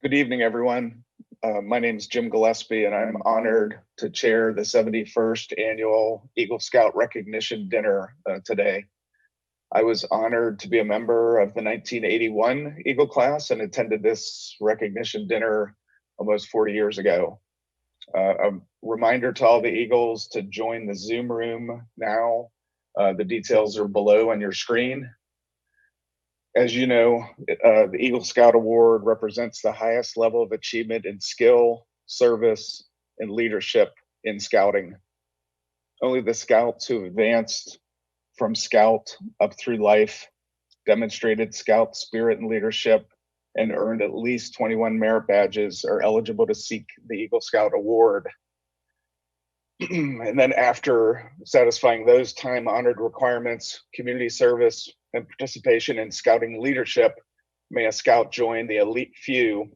Good evening, everyone. My name is Jim Gillespie, and I'm honored to chair the 71st Annual Eagle Scout Recognition Dinner today. I was honored to be a member of the 1981 Eagle class and attended this recognition dinner almost 40 years ago. A reminder to all the Eagles to join the Zoom room now. The details are below on your screen. As you know, the Eagle Scout Award represents the highest level of achievement in skill, service, and leadership in scouting. Only the scouts who have advanced from scout up through life, demonstrated scout spirit and leadership, and earned at least 21 merit badges are eligible to seek the Eagle Scout Award. And then after satisfying those time-honored requirements, community service, and participation in scouting leadership, may a scout join the elite few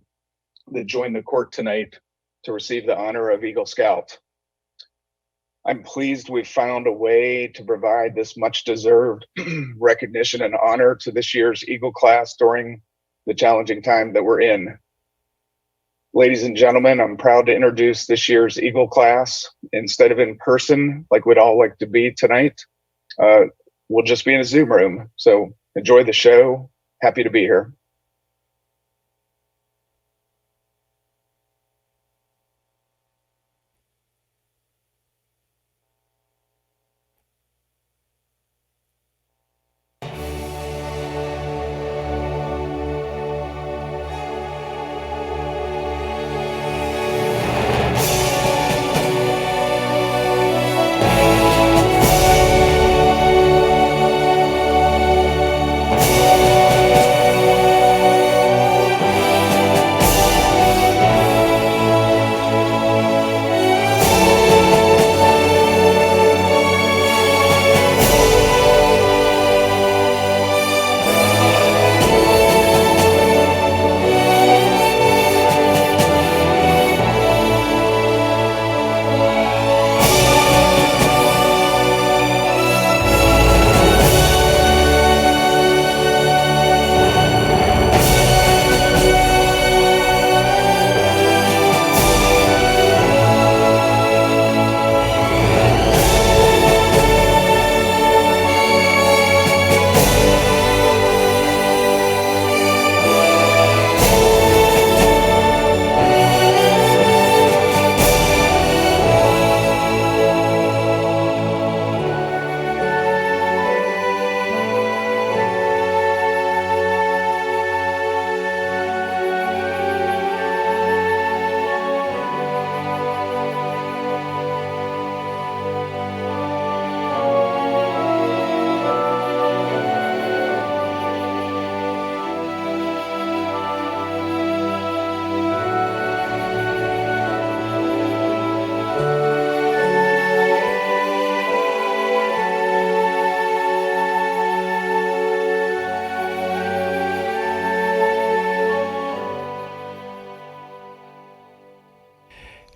that join the court tonight to receive the honor of Eagle Scout. I'm pleased we've found a way to provide this much-deserved recognition and honor to this year's Eagle class during the challenging time that we're in. Ladies and gentlemen, I'm proud to introduce this year's Eagle class. Instead of in person, like we'd all like to be tonight, we'll just be in a Zoom room. So enjoy the show. Happy to be here.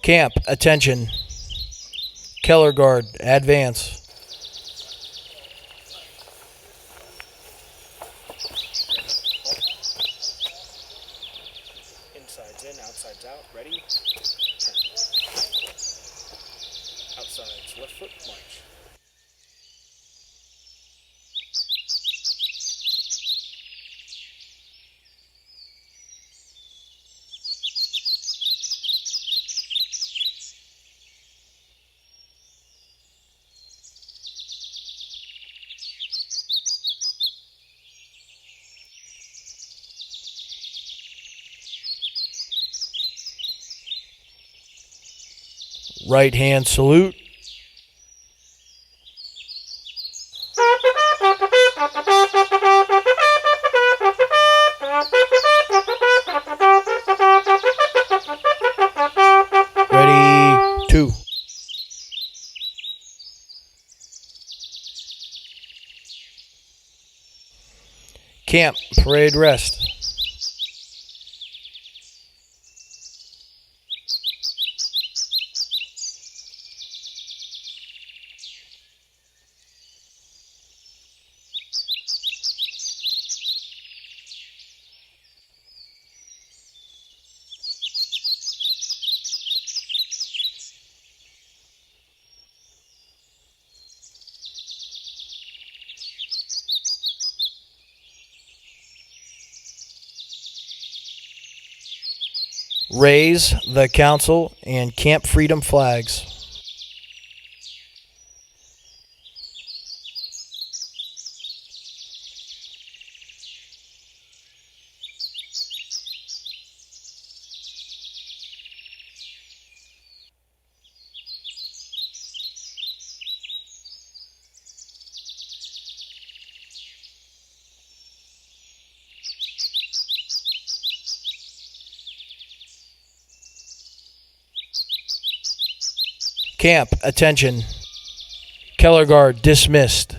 Camp, attention. Keller Guard, advance. Insides in, outsides out, ready, turn. Outsides, left foot, march. Right hand salute. Ready, two. Camp, parade rest. Raise the council and Camp Freedom flags. Camp, attention. Color guard dismissed.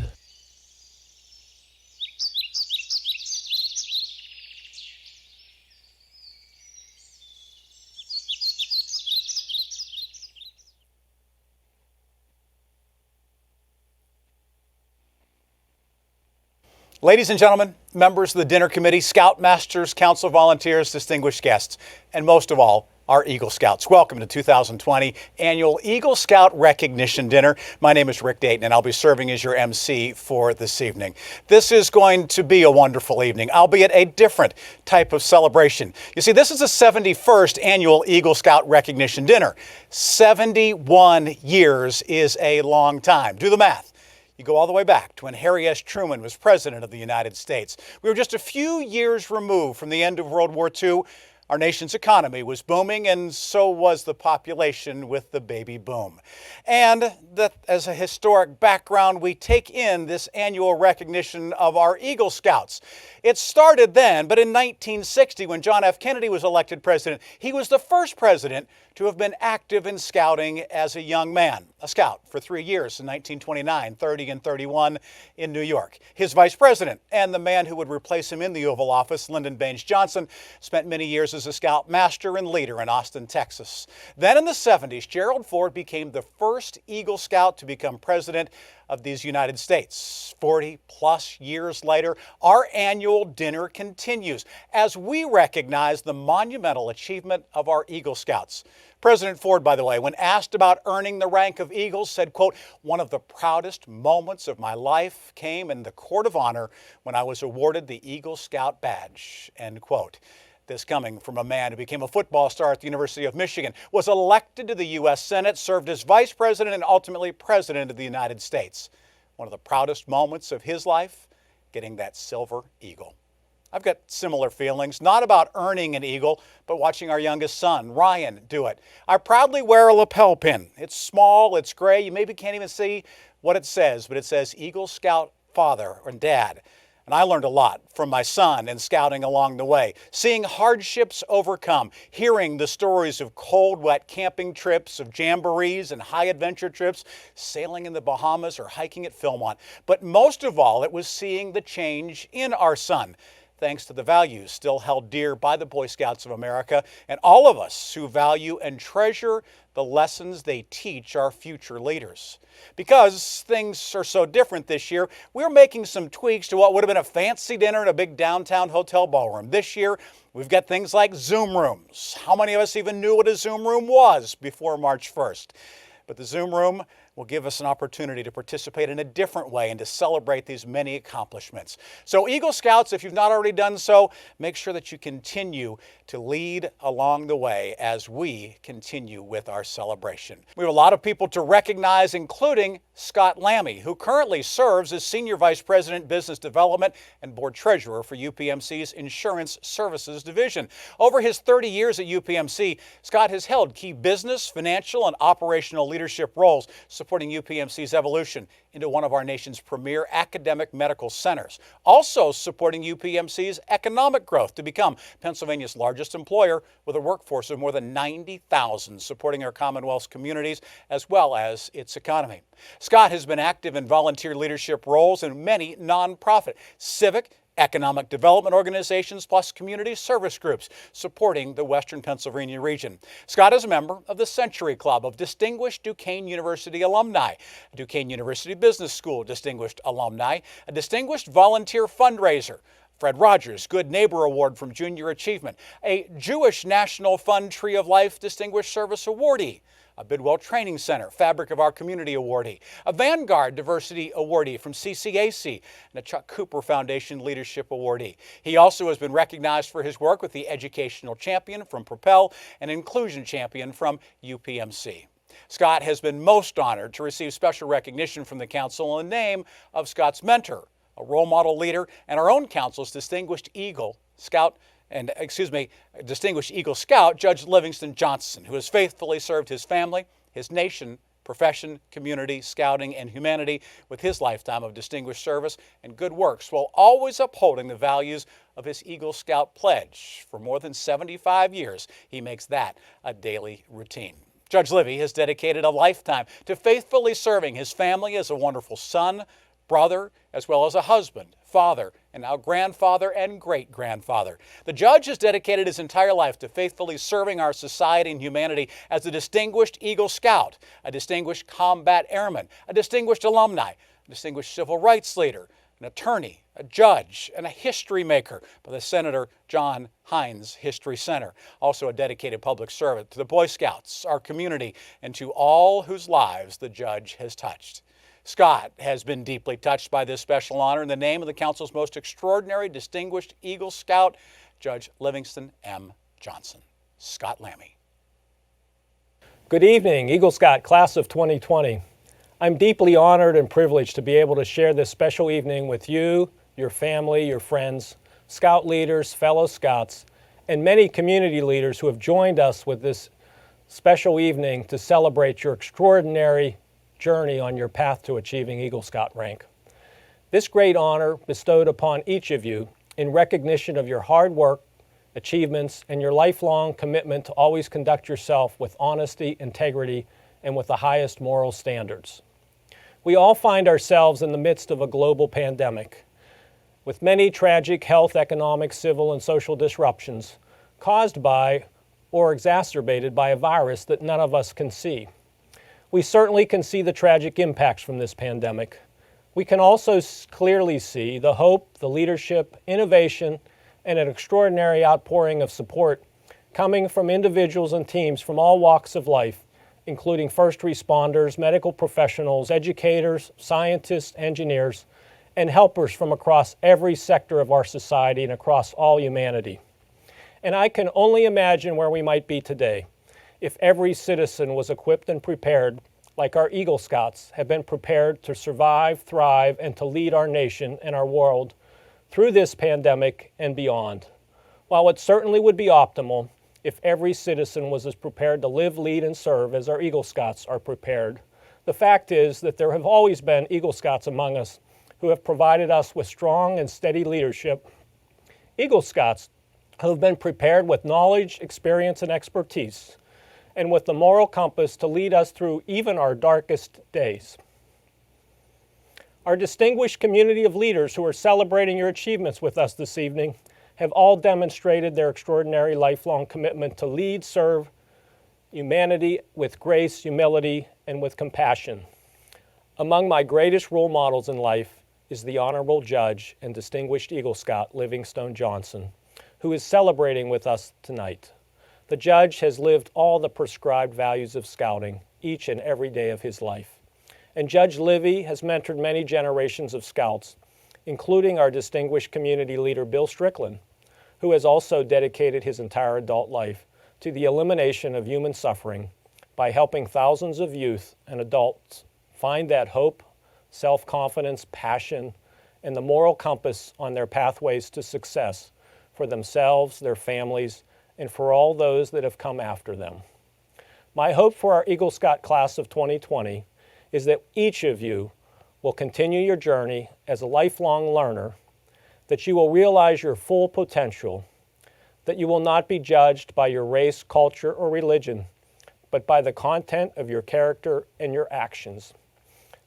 Ladies and gentlemen, members of the dinner committee, Scoutmasters, council volunteers, distinguished guests, and most of all, our Eagle Scouts. Welcome to 2020 Annual Eagle Scout Recognition Dinner. My name is Rick Dayton, and I'll be serving as your MC for this evening. This is going to be a wonderful evening, albeit a different type of celebration. You see, this is the 71st Annual Eagle Scout Recognition Dinner. 71 years is a long time. Do the math. You go all the way back to when Harry S. Truman was President of the United States. We were just a few years removed from the end of World War II. Our nation's economy was booming, and so was the population with the baby boom. And that, as a historic background, we take in this annual recognition of our Eagle Scouts. It started then, but in 1960, when John F. Kennedy was elected president, he was the first president to have been active in scouting as a young man, a scout for 3 years in 1929, 30, and 31 in New York. His vice president and the man who would replace him in the Oval Office, Lyndon Baines Johnson, spent many years as a scout master and leader in Austin, Texas. Then in the 70s, Gerald Ford became the first Eagle Scout to become president of these United States. 40 plus years later, our annual dinner continues as we recognize the monumental achievement of our Eagle Scouts. President Ford, by the way, when asked about earning the rank of Eagle, said, quote, "One of the proudest moments of my life came in the court of honor when I was awarded the Eagle Scout badge," end quote. This coming from a man who became a football star at the University of Michigan, was elected to the U.S. Senate, served as vice president and ultimately president of the United States. One of the proudest moments of his life, getting that silver eagle. I've got similar feelings, not about earning an eagle, but watching our youngest son, Ryan, do it. I proudly wear a lapel pin. It's small, it's gray, you maybe can't even see what it says, but it says Eagle Scout Father or Dad. And I learned a lot from my son in scouting along the way, seeing hardships overcome, hearing the stories of cold, wet camping trips, of jamborees and high adventure trips, sailing in the Bahamas or hiking at Philmont. But most of all, it was seeing the change in our son, thanks to the values still held dear by the Boy Scouts of America and all of us who value and treasure the lessons they teach our future leaders. Because things are so different this year, we're making some tweaks to what would have been a fancy dinner in a big downtown hotel ballroom. This year, we've got things like Zoom rooms. How many of us even knew what a Zoom room was before March 1st? But the Zoom room will give us an opportunity to participate in a different way and to celebrate these many accomplishments. So Eagle Scouts, if you've not already done so, make sure that you continue to lead along the way as we continue with our celebration. We have a lot of people to recognize, including Scott Lammy, who currently serves as Senior Vice President, Business Development and Board Treasurer for UPMC's Insurance Services Division. Over his 30 years at UPMC, Scott has held key business, financial, and operational leadership roles, supporting UPMC's evolution into one of our nation's premier academic medical centers. Also supporting UPMC's economic growth to become Pennsylvania's largest employer with a workforce of more than 90,000, supporting our Commonwealth's communities as well as its economy. Scott has been active in volunteer leadership roles in many nonprofit, civic, economic development organizations, plus community service groups supporting the Western Pennsylvania region. Scott is a member of the Century Club of Distinguished Duquesne University Alumni, a Duquesne University Business School Distinguished Alumni, a Distinguished Volunteer Fundraiser, Fred Rogers Good Neighbor Award from Junior Achievement, a Jewish National Fund Tree of Life Distinguished Service Awardee, a Bidwell Training Center Fabric of Our Community awardee, a Vanguard Diversity awardee from CCAC, and a Chuck Cooper Foundation Leadership awardee. He also has been recognized for his work with the Educational Champion from Propel and Inclusion Champion from UPMC. Scott has been most honored to receive special recognition from the Council in the name of Scott's mentor, a role model leader, and our own Council's Distinguished Eagle Scout, Judge Livingston Johnson, who has faithfully served his family, his nation, profession, community, scouting, and humanity with his lifetime of distinguished service and good works, while always upholding the values of his Eagle Scout pledge. For more than 75 years, he makes that a daily routine. Judge Livy has dedicated a lifetime to faithfully serving his family as a wonderful son, brother, as well as a husband, father, and now grandfather and great-grandfather. The judge has dedicated his entire life to faithfully serving our society and humanity as a distinguished Eagle Scout, a distinguished combat airman, a distinguished alumni, a distinguished civil rights leader, an attorney, a judge, and a history maker by the Senator John Hines History Center. Also a dedicated public servant to the Boy Scouts, our community, and to all whose lives the judge has touched. Scott has been deeply touched by this special honor in the name of the Council's most extraordinary distinguished Eagle Scout, Judge Livingston M. Johnson. Scott Lammy. Good evening, Eagle Scout Class of 2020. I'm deeply honored and privileged to be able to share this special evening with you, your family, your friends, Scout leaders, fellow Scouts, and many community leaders who have joined us with this special evening to celebrate your extraordinary journey on your path to achieving Eagle Scout rank. This great honor bestowed upon each of you in recognition of your hard work, achievements, and your lifelong commitment to always conduct yourself with honesty, integrity, and with the highest moral standards. We all find ourselves in the midst of a global pandemic, with many tragic health, economic, civil, and social disruptions caused by or exacerbated by a virus that none of us can see. We certainly can see the tragic impacts from this pandemic. We can also clearly see the hope, the leadership, innovation, and an extraordinary outpouring of support coming from individuals and teams from all walks of life, including first responders, medical professionals, educators, scientists, engineers, and helpers from across every sector of our society and across all humanity. And I can only imagine where we might be today if every citizen was equipped and prepared like our Eagle Scouts have been prepared to survive, thrive, and to lead our nation and our world through this pandemic and beyond. While it certainly would be optimal if every citizen was as prepared to live, lead, and serve as our Eagle Scouts are prepared, the fact is that there have always been Eagle Scouts among us who have provided us with strong and steady leadership. Eagle Scouts who have been prepared with knowledge, experience, and expertise, and with the moral compass to lead us through even our darkest days. Our distinguished community of leaders who are celebrating your achievements with us this evening have all demonstrated their extraordinary lifelong commitment to lead, serve humanity with grace, humility, and with compassion. Among my greatest role models in life is the Honorable Judge and Distinguished Eagle Scout Livingston Johnson, who is celebrating with us tonight. The judge has lived all the prescribed values of scouting each and every day of his life. And Judge Livy has mentored many generations of scouts, including our distinguished community leader, Bill Strickland, who has also dedicated his entire adult life to the elimination of human suffering by helping thousands of youth and adults find that hope, self-confidence, passion, and the moral compass on their pathways to success for themselves, their families, and for all those that have come after them. My hope for our Eagle Scout class of 2020 is that each of you will continue your journey as a lifelong learner, that you will realize your full potential, that you will not be judged by your race, culture, or religion, but by the content of your character and your actions,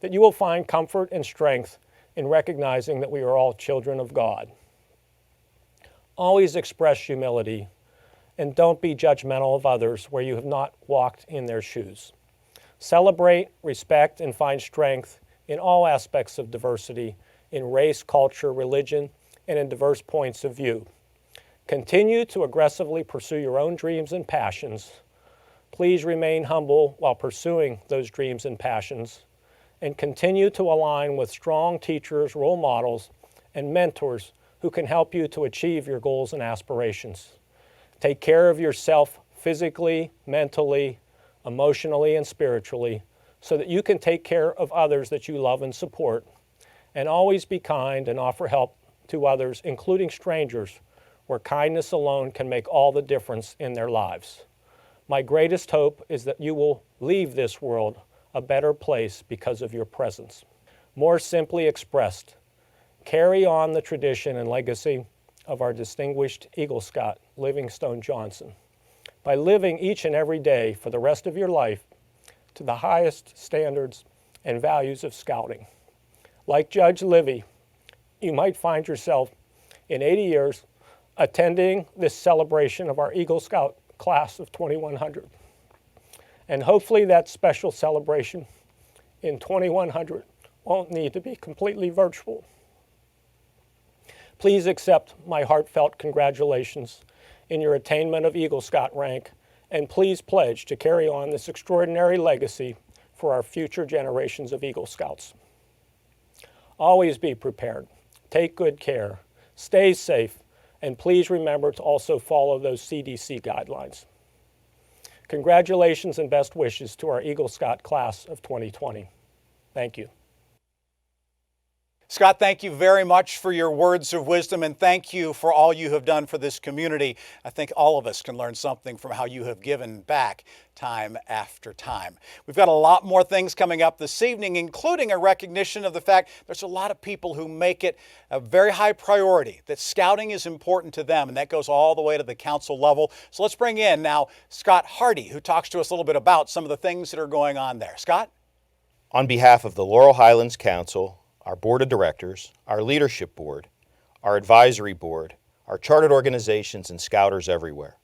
that you will find comfort and strength in recognizing that we are all children of God. Always express humility, and don't be judgmental of others where you have not walked in their shoes. Celebrate, respect, and find strength in all aspects of diversity, in race, culture, religion, and in diverse points of view. Continue to aggressively pursue your own dreams and passions, Please remain humble while pursuing those dreams and passions, and continue to align with strong teachers, role models, and mentors who can help you to achieve your goals and aspirations. Take care of yourself physically, mentally, emotionally, and spiritually so that you can take care of others that you love and support. And always be kind and offer help to others, including strangers, where kindness alone can make all the difference in their lives. My greatest hope is that you will leave this world a better place because of your presence. More simply expressed, carry on the tradition and legacy of our distinguished Eagle Scout, Livingstone Johnson, by living each and every day for the rest of your life to the highest standards and values of scouting. Like Judge Livy, you might find yourself in 80 years attending this celebration of our Eagle Scout class of 2100. And hopefully that special celebration in 2100 won't need to be completely virtual. Please accept my heartfelt congratulations in your attainment of Eagle Scout rank, and please pledge to carry on this extraordinary legacy for our future generations of Eagle Scouts. Always be prepared, take good care, stay safe, and please remember to also follow those CDC guidelines. Congratulations and best wishes to our Eagle Scout class of 2020. Thank you. Scott, thank you very much for your words of wisdom, and thank you for all you have done for this community. I think all of us can learn something from how you have given back time after time. We've got a lot more things coming up this evening, including a recognition of the fact there's a lot of people who make it a very high priority, that scouting is important to them, and that goes all the way to the council level. So let's bring in now Scott Hardy, who talks to us a little bit about some of the things that are going on there. Scott? On behalf of the Laurel Highlands Council, our board of directors, our leadership board, our advisory board, our chartered organizations, and scouters everywhere,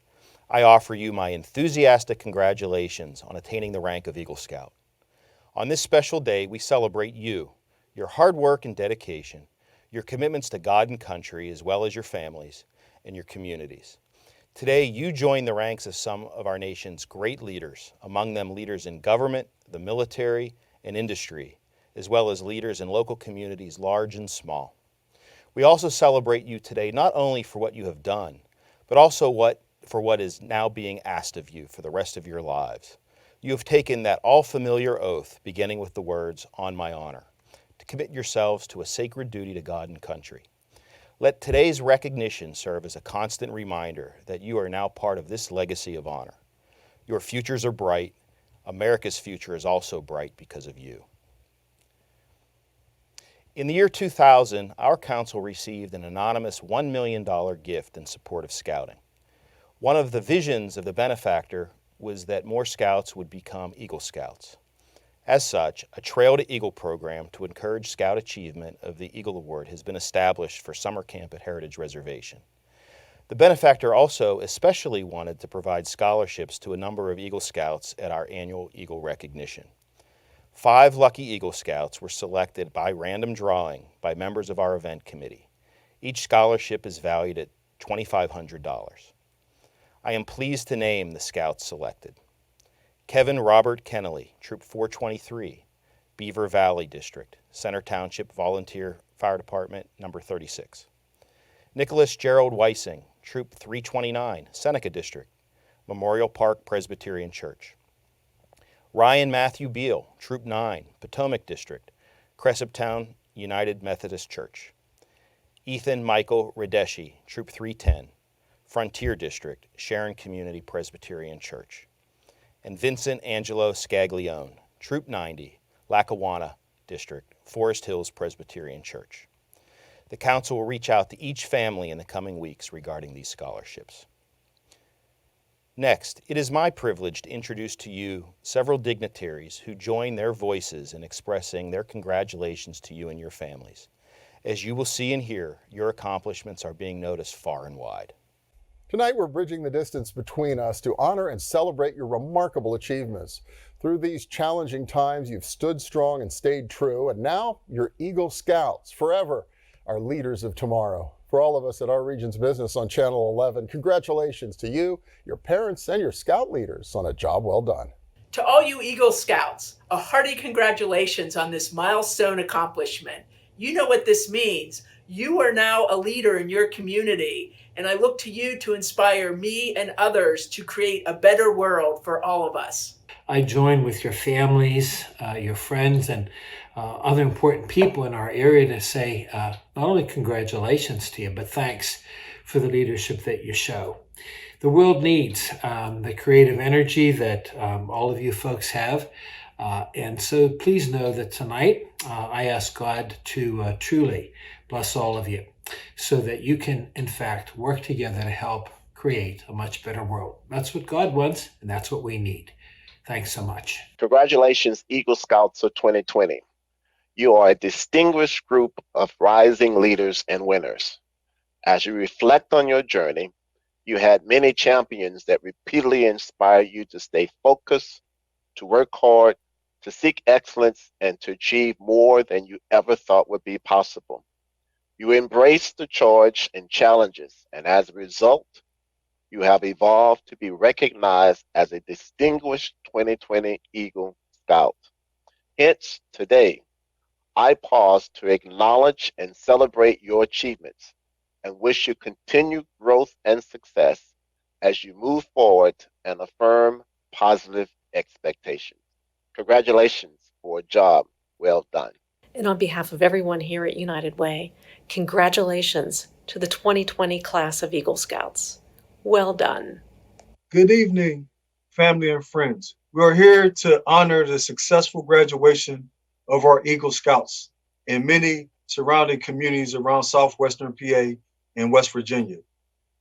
I offer you my enthusiastic congratulations on attaining the rank of Eagle Scout. On this special day, we celebrate you, your hard work and dedication, your commitments to God and country, as well as your families and your communities. Today, you join the ranks of some of our nation's great leaders, among them leaders in government, the military, and industry, as well as leaders in local communities large and small. We also celebrate you today not only for what you have done, but also for what is now being asked of you for the rest of your lives. You have taken that all-familiar oath, beginning with the words, "On my honor," to commit yourselves to a sacred duty to God and country. Let today's recognition serve as a constant reminder that you are now part of this legacy of honor. Your futures are bright. America's future is also bright because of you. In the year 2000, our council received an anonymous $1 million gift in support of scouting. One of the visions of the benefactor was that more scouts would become Eagle Scouts. As such, a Trail to Eagle program to encourage scout achievement of the Eagle Award has been established for summer camp at Heritage Reservation. The benefactor also especially wanted to provide scholarships to a number of Eagle Scouts at our annual Eagle recognition. 5 lucky Eagle Scouts were selected by random drawing by members of our event committee. Each scholarship is valued at $2,500. I am pleased to name the Scouts selected. Kevin Robert Kennelly, Troop 423, Beaver Valley District, Center Township Volunteer Fire Department, number 36. Nicholas Gerald Weising, Troop 329, Seneca District, Memorial Park Presbyterian Church. Ryan Matthew Beal, Troop 9, Potomac District, Cresaptown United Methodist Church. Ethan Michael Radeshi, Troop 310, Frontier District, Sharon Community Presbyterian Church. And Vincent Angelo Scaglione, Troop 90, Lackawanna District, Forest Hills Presbyterian Church. The council will reach out to each family in the coming weeks regarding these scholarships. Next, it is my privilege to introduce to you several dignitaries who join their voices in expressing their congratulations to you and your families. As you will see and hear, your accomplishments are being noticed far and wide. Tonight, we're bridging the distance between us to honor and celebrate your remarkable achievements. Through these challenging times, you've stood strong and stayed true, and now you're Eagle Scouts forever. our leaders of tomorrow. For all of us at our region's business on Channel 11, congratulations to you, your parents, and your Scout leaders on a job well done. To all you Eagle Scouts, a hearty congratulations on this milestone accomplishment. You know what this means. You are now a leader in your community, and I look to you to inspire me and others to create a better world for all of us. I join with your families, your friends, and other important people in our area to say not only congratulations to you, but thanks for the leadership that you show. The world needs the creative energy that all of you folks have. And so please know that tonight I ask God to truly bless all of you so that you can, in fact, work together to help create a much better world. That's what God wants, and that's what we need. Thanks so much. Congratulations, Eagle Scouts of 2020. You are a distinguished group of rising leaders and winners. As you reflect on your journey, you had many champions that repeatedly inspired you to stay focused, to work hard, to seek excellence, and to achieve more than you ever thought would be possible. You embraced the charge and challenges, and as a result, you have evolved to be recognized as a distinguished 2020 Eagle Scout. Hence, today, I pause to acknowledge and celebrate your achievements and wish you continued growth and success as you move forward and affirm positive expectations. Congratulations for a job well done. And on behalf of everyone here at United Way, congratulations to the 2020 class of Eagle Scouts. Well done. Good evening, family and friends. We are here to honor the successful graduation of our Eagle Scouts in many surrounding communities around southwestern PA and West Virginia.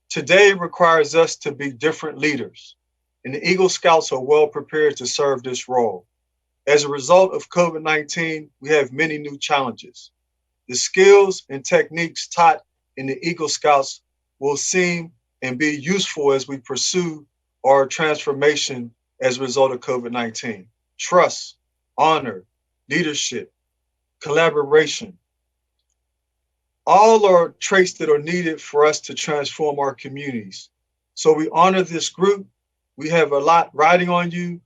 Today requires us to be different leaders, and the Eagle Scouts are well prepared to serve this role. As a result of COVID-19, we have many new challenges. The skills and techniques taught in the Eagle Scouts will seem and be useful as we pursue our transformation as a result of COVID-19. Trust, honor, leadership, collaboration, all are traits that are needed for us to transform our communities. So we honor this group. We have a lot riding on you.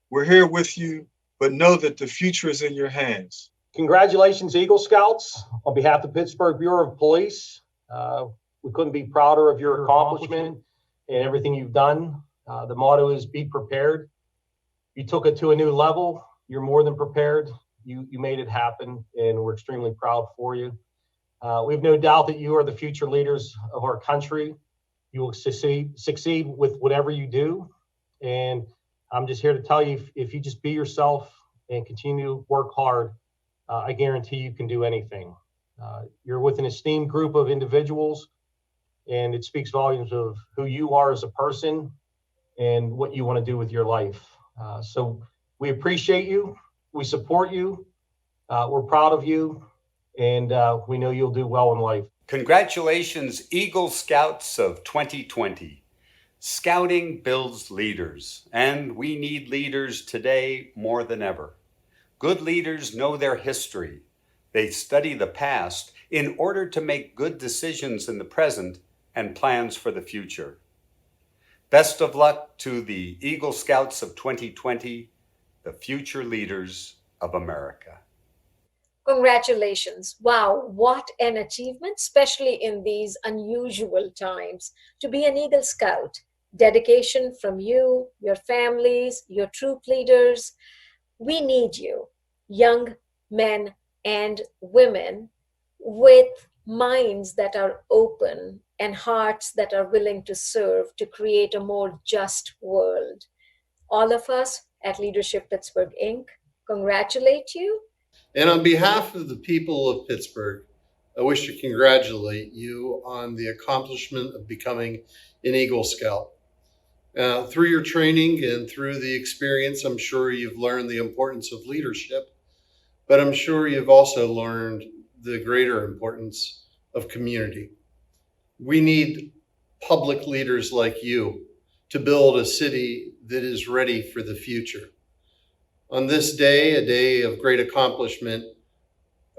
We're here with you, but know that the future is in your hands. Congratulations, Eagle Scouts. On behalf of the Pittsburgh Bureau of Police, we couldn't be prouder of your accomplishment and everything you've done. The motto is be prepared. You took it to a new level. You're more than prepared. You made it happen, and we're extremely proud for you. We have no doubt that you are the future leaders of our country. You will succeed with whatever you do. And I'm just here to tell you, if you just be yourself and continue to work hard, I guarantee you can do anything. You're with an esteemed group of individuals, and it speaks volumes of who you are as a person and what you want to do with your life. So we appreciate you. We support you. We're proud of you. And we know you'll do well in life. Congratulations, Eagle Scouts of 2020. Scouting builds leaders, and we need leaders today more than ever. Good leaders know their history. They study the past in order to make good decisions in the present and plans for the future. Best of luck to the Eagle Scouts of 2020, the future leaders of America. Congratulations. Wow, what an achievement, especially in these unusual times. To be an Eagle Scout, dedication from you, your families, your troop leaders. We need you, young men and women with minds that are open and hearts that are willing to serve to create a more just world. All of us at Leadership Pittsburgh, Inc., congratulate you. And on behalf of the people of Pittsburgh, I wish to congratulate you on the accomplishment of becoming an Eagle Scout. Through your training and through the experience, I'm sure you've learned the importance of leadership, but I'm sure you've also learned the greater importance of community. We need public leaders like you to build a city that is ready for the future. On this day, a day of great accomplishment,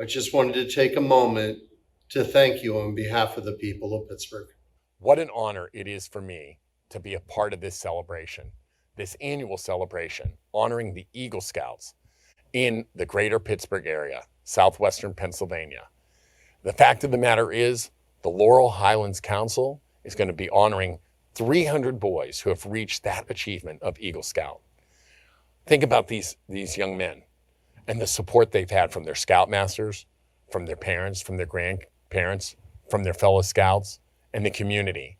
I just wanted to take a moment to thank you on behalf of the people of Pittsburgh. What an honor it is for me to be a part of this celebration, this annual celebration honoring the Eagle Scouts in the greater Pittsburgh area, southwestern Pennsylvania. The fact of the matter is, the Laurel Highlands Council is going to be honoring 300 boys who have reached that achievement of Eagle Scout. Think about these young men and the support they've had from their scoutmasters, from their parents, from their grandparents, from their fellow scouts, and the community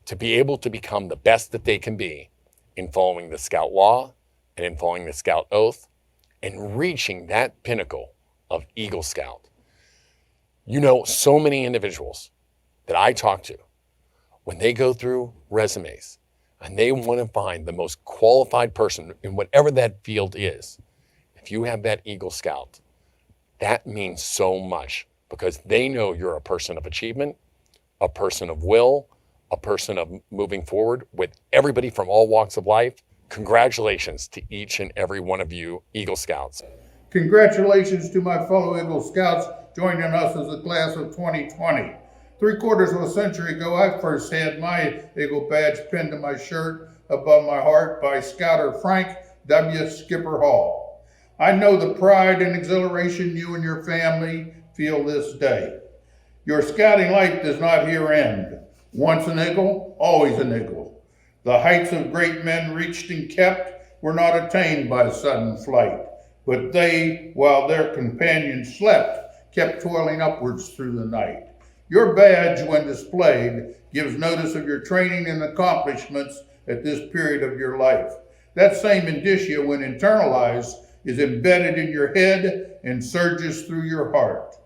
to be able to become the best that they can be in following the Scout Law and in following the Scout Oath and reaching that pinnacle of Eagle Scout. You know, so many individuals that I talk to, when they go through resumes and they want to find the most qualified person in whatever that field is, if you have that Eagle Scout, that means so much because they know you're a person of achievement, a person of will, a person of moving forward with everybody from all walks of life. Congratulations to each and every one of you Eagle Scouts. Congratulations to my fellow Eagle Scouts joining us as the class of 2020. 3/4 of a century ago, I first had my Eagle badge pinned to my shirt above my heart by Scouter Frank W. Skipper Hall. I know the pride and exhilaration you and your family feel this day. Your scouting life does not here end. Once an Eagle, always an Eagle. The heights of great men reached and kept were not attained by sudden flight, but they, while their companions slept, kept toiling upwards through the night. Your badge, when displayed, gives notice of your training and accomplishments at this period of your life. That same indicia, when internalized, is embedded in your head and surges through your heart.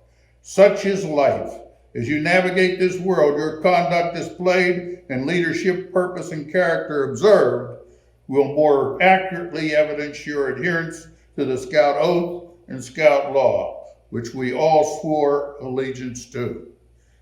Such is life. As you navigate this world, your conduct displayed and leadership, purpose, and character observed will more accurately evidence your adherence to the Scout Oath and Scout Law, which we all swore allegiance to.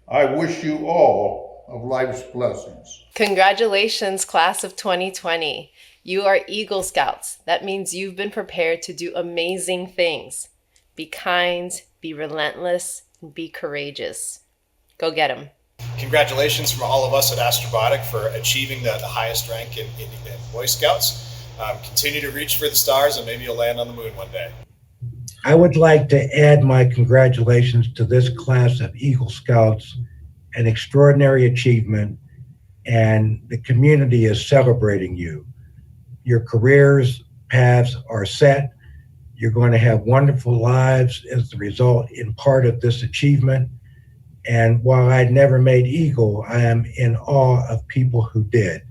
I wish you all of life's blessings. Congratulations, class of 2020. You are Eagle Scouts. That means you've been prepared to do amazing things. Be kind, be relentless, and be courageous. Go get them. Congratulations from all of us at Astrobotic for achieving the highest rank in Boy Scouts. Continue to reach for the stars and maybe you'll land on the moon one day. I would like to add my congratulations to this class of Eagle Scouts, an extraordinary achievement, and the community is celebrating you. Your careers paths are set. You're going to have wonderful lives as the result in part of this achievement. And while I'd never made Eagle, I am in awe of people who did,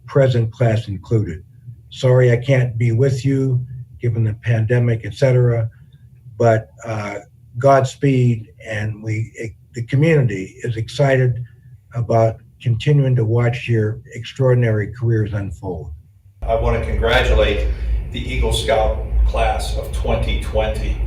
present class included. Sorry I can't be with you given the pandemic, etc. But Godspeed, and the community is excited about continuing to watch your extraordinary careers unfold. I want to congratulate the Eagle Scout class of 2020.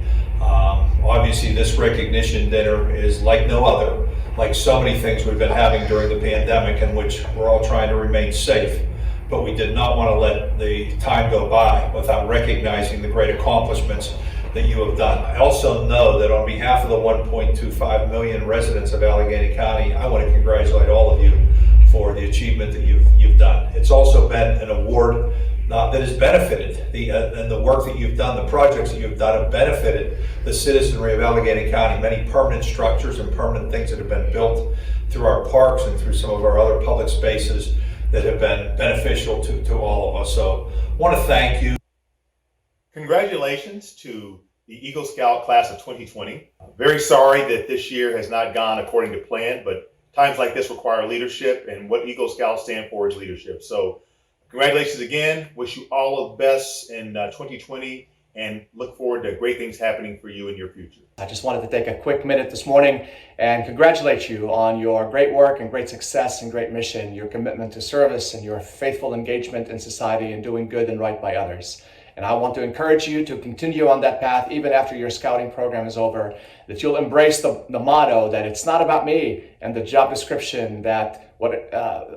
Obviously, this recognition dinner is like no other, like so many things we've been having during the pandemic in which we're all trying to remain safe. But we did not want to let the time go by without recognizing the great accomplishments that you have done. I also know that on behalf of the 1.25 million residents of Allegheny County, I want to congratulate all of you for the achievement that you've done. It's also been an award that has benefited and the work that you've done, the projects that you've done have benefited the citizenry of Allegheny County. Many permanent structures and permanent things that have been built through our parks and through some of our other public spaces that have been beneficial to all of us. So I want to thank you. Congratulations to the Eagle Scout class of 2020. Very sorry that this year has not gone according to plan, but times like this require leadership, and what Eagle Scouts stand for is leadership. So congratulations again. Wish you all of the best in 2020 and look forward to great things happening for you in your future. I just wanted to take a quick minute this morning and congratulate you on your great work and great success and great mission, your commitment to service and your faithful engagement in society and doing good and right by others. And I want to encourage you to continue on that path even after your scouting program is over, that you'll embrace the motto that it's not about me and the job description, that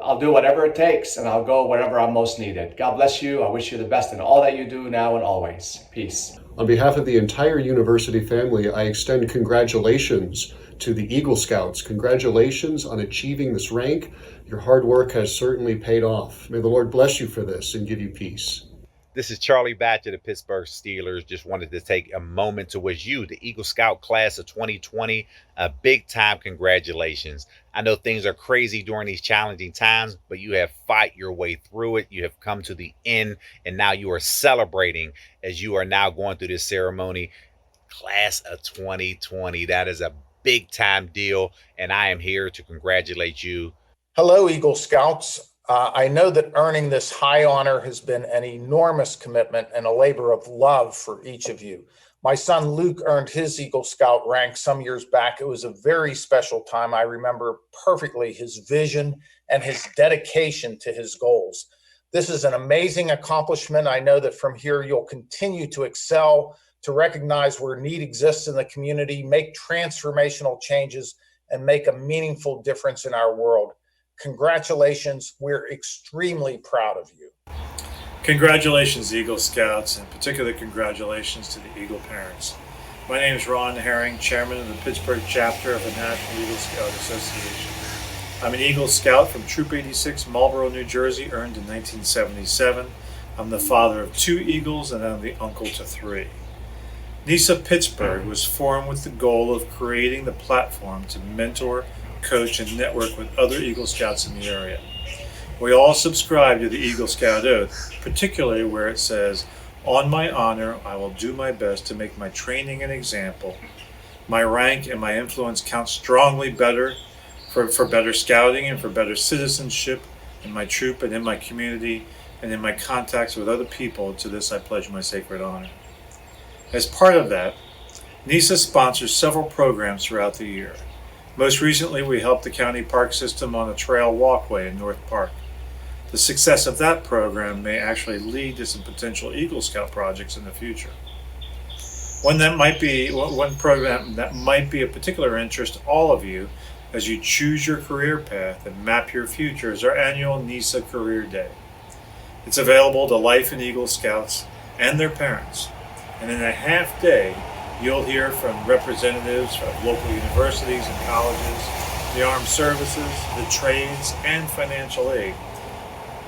I'll do whatever it takes and I'll go wherever I'm most needed. God bless you. I wish you the best in all that you do now and always. Peace. On behalf of the entire university family, I extend congratulations to the Eagle Scouts. Congratulations on achieving this rank. Your hard work has certainly paid off. May the Lord bless you for this and give you peace. This is Charlie Batch of the Pittsburgh Steelers. Just wanted to take a moment to wish you, the Eagle Scout class of 2020, a big time congratulations. I know things are crazy during these challenging times, but you have fought your way through it. You have come to the end, and now you are celebrating as you are now going through this ceremony. Class of 2020, that is a big time deal, and I am here to congratulate you. Hello, Eagle Scouts. I know that earning this high honor has been an enormous commitment and a labor of love for each of you. My son Luke earned his Eagle Scout rank some years back. It was a very special time. I remember perfectly his vision and his dedication to his goals. This is an amazing accomplishment. I know that from here you'll continue to excel, to recognize where need exists in the community, make transformational changes, and make a meaningful difference in our world. Congratulations. We're extremely proud of you. Congratulations, Eagle Scouts, and particular congratulations to the Eagle parents. My name is Ron Herring, Chairman of the Pittsburgh Chapter of the National Eagle Scout Association. I'm an Eagle Scout from Troop 86, Marlboro, New Jersey, earned in 1977. I'm the father of 2 Eagles, and I'm the uncle to 3. NISA Pittsburgh was formed with the goal of creating the platform to mentor, coach, and network with other Eagle Scouts in the area. We all subscribe to the Eagle Scout Oath, particularly where it says, "On my honor, I will do my best to make my training an example. My rank and my influence count strongly better for better scouting and for better citizenship in my troop and in my community and in my contacts with other people. To this I pledge my sacred honor." As part of that, NISA sponsors several programs throughout the year. Most recently, we helped the county park system on a trail walkway in North Park. The success of that program may actually lead to some potential Eagle Scout projects in the future. One program that might be of particular interest to all of you as you choose your career path and map your future is our annual NISA Career Day. It's available to Life and Eagle Scouts and their parents. And in a half day, you'll hear from representatives of local universities and colleges, the armed services, the trades, and financial aid,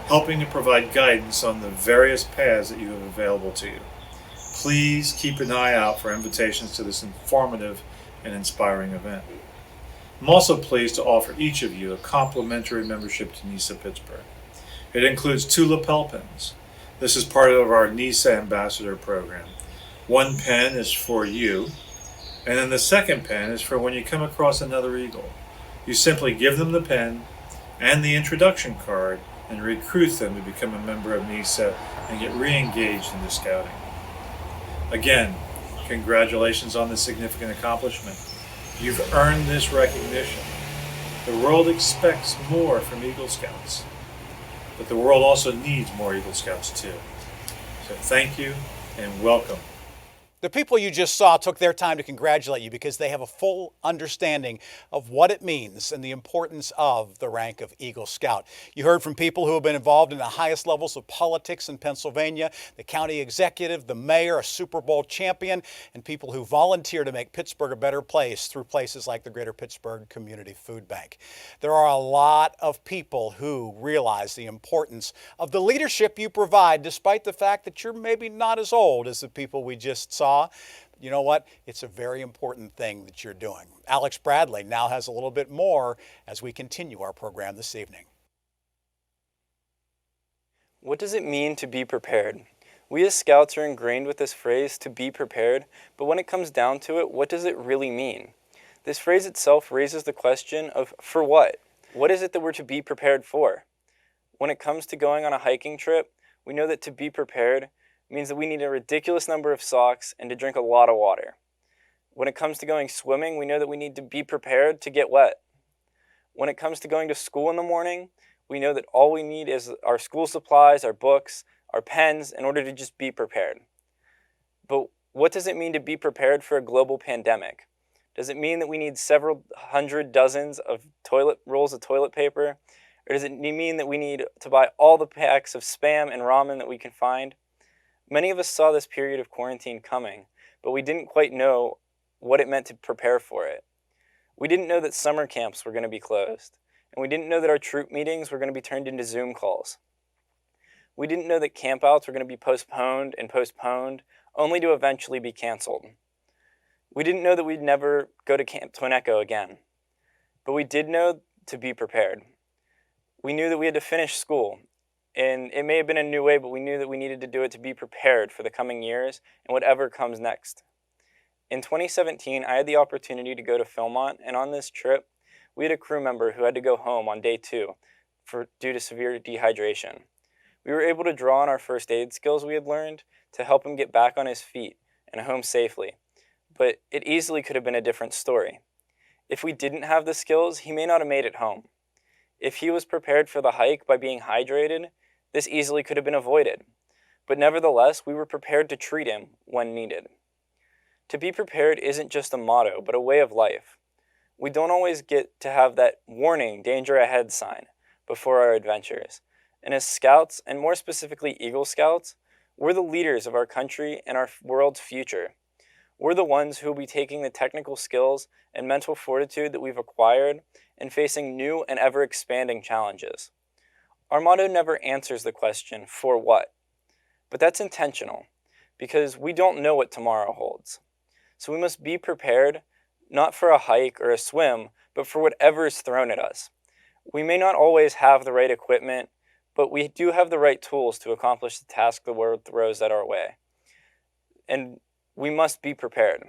helping to provide guidance on the various paths that you have available to you. Please keep an eye out for invitations to this informative and inspiring event. I'm also pleased to offer each of you a complimentary membership to NISA Pittsburgh. It includes 2 lapel pins. This is part of our NISA Ambassador program. One pen is for you, and then the second pen is for when you come across another Eagle. You simply give them the pen and the introduction card and recruit them to become a member of NISA and get re-engaged into scouting. Again, congratulations on this significant accomplishment. You've earned this recognition. The world expects more from Eagle Scouts, but the world also needs more Eagle Scouts too. So thank you and welcome. The people you just saw took their time to congratulate you because they have a full understanding of what it means and the importance of the rank of Eagle Scout. You heard from people who have been involved in the highest levels of politics in Pennsylvania, the county executive, the mayor, a Super Bowl champion, and people who volunteer to make Pittsburgh a better place through places like the Greater Pittsburgh Community Food Bank. There are a lot of people who realize the importance of the leadership you provide, despite the fact that you're maybe not as old as the people we just saw. You know what? It's a very important thing that you're doing. Alex Bradley now has a little bit more as we continue our program this evening. What does it mean to be prepared? We as Scouts are ingrained with this phrase, to be prepared, but when it comes down to it, what does it really mean? This phrase itself raises the question of for what? What is it that we're to be prepared for? When it comes to going on a hiking trip, we know that to be prepared means that we need a ridiculous number of socks and to drink a lot of water. When it comes to going swimming, we know that we need to be prepared to get wet. When it comes to going to school in the morning, we know that all we need is our school supplies, our books, our pens, in order to just be prepared. But what does it mean to be prepared for a global pandemic? Does it mean that we need several hundred dozens of rolls of toilet paper? Or does it mean that we need to buy all the packs of Spam and ramen that we can find? Many of us saw this period of quarantine coming, but we didn't quite know what it meant to prepare for it. We didn't know that summer camps were going to be closed, and we didn't know that our troop meetings were going to be turned into Zoom calls. We didn't know that campouts were going to be postponed and postponed, only to eventually be canceled. We didn't know that we'd never go to Camp Seneca again, but we did know to be prepared. We knew that we had to finish school, and it may have been a new way, but we knew that we needed to do it to be prepared for the coming years and whatever comes next. In 2017, I had the opportunity to go to Philmont, and on this trip, we had a crew member who had to go home on day 2 due to severe dehydration. We were able to draw on our first aid skills we had learned to help him get back on his feet and home safely, but it easily could have been a different story. If we didn't have the skills, he may not have made it home. If he was prepared for the hike by being hydrated, this easily could have been avoided. But nevertheless, we were prepared to treat him when needed. To be prepared isn't just a motto, but a way of life. We don't always get to have that warning, danger ahead sign before our adventures. And as Scouts, and more specifically Eagle Scouts, we're the leaders of our country and our world's future. We're the ones who will be taking the technical skills and mental fortitude that we've acquired and facing new and ever-expanding challenges. Our motto never answers the question, for what? But that's intentional, because we don't know what tomorrow holds. So we must be prepared, not for a hike or a swim, but for whatever is thrown at us. We may not always have the right equipment, but we do have the right tools to accomplish the task the world throws at our way. And we must be prepared.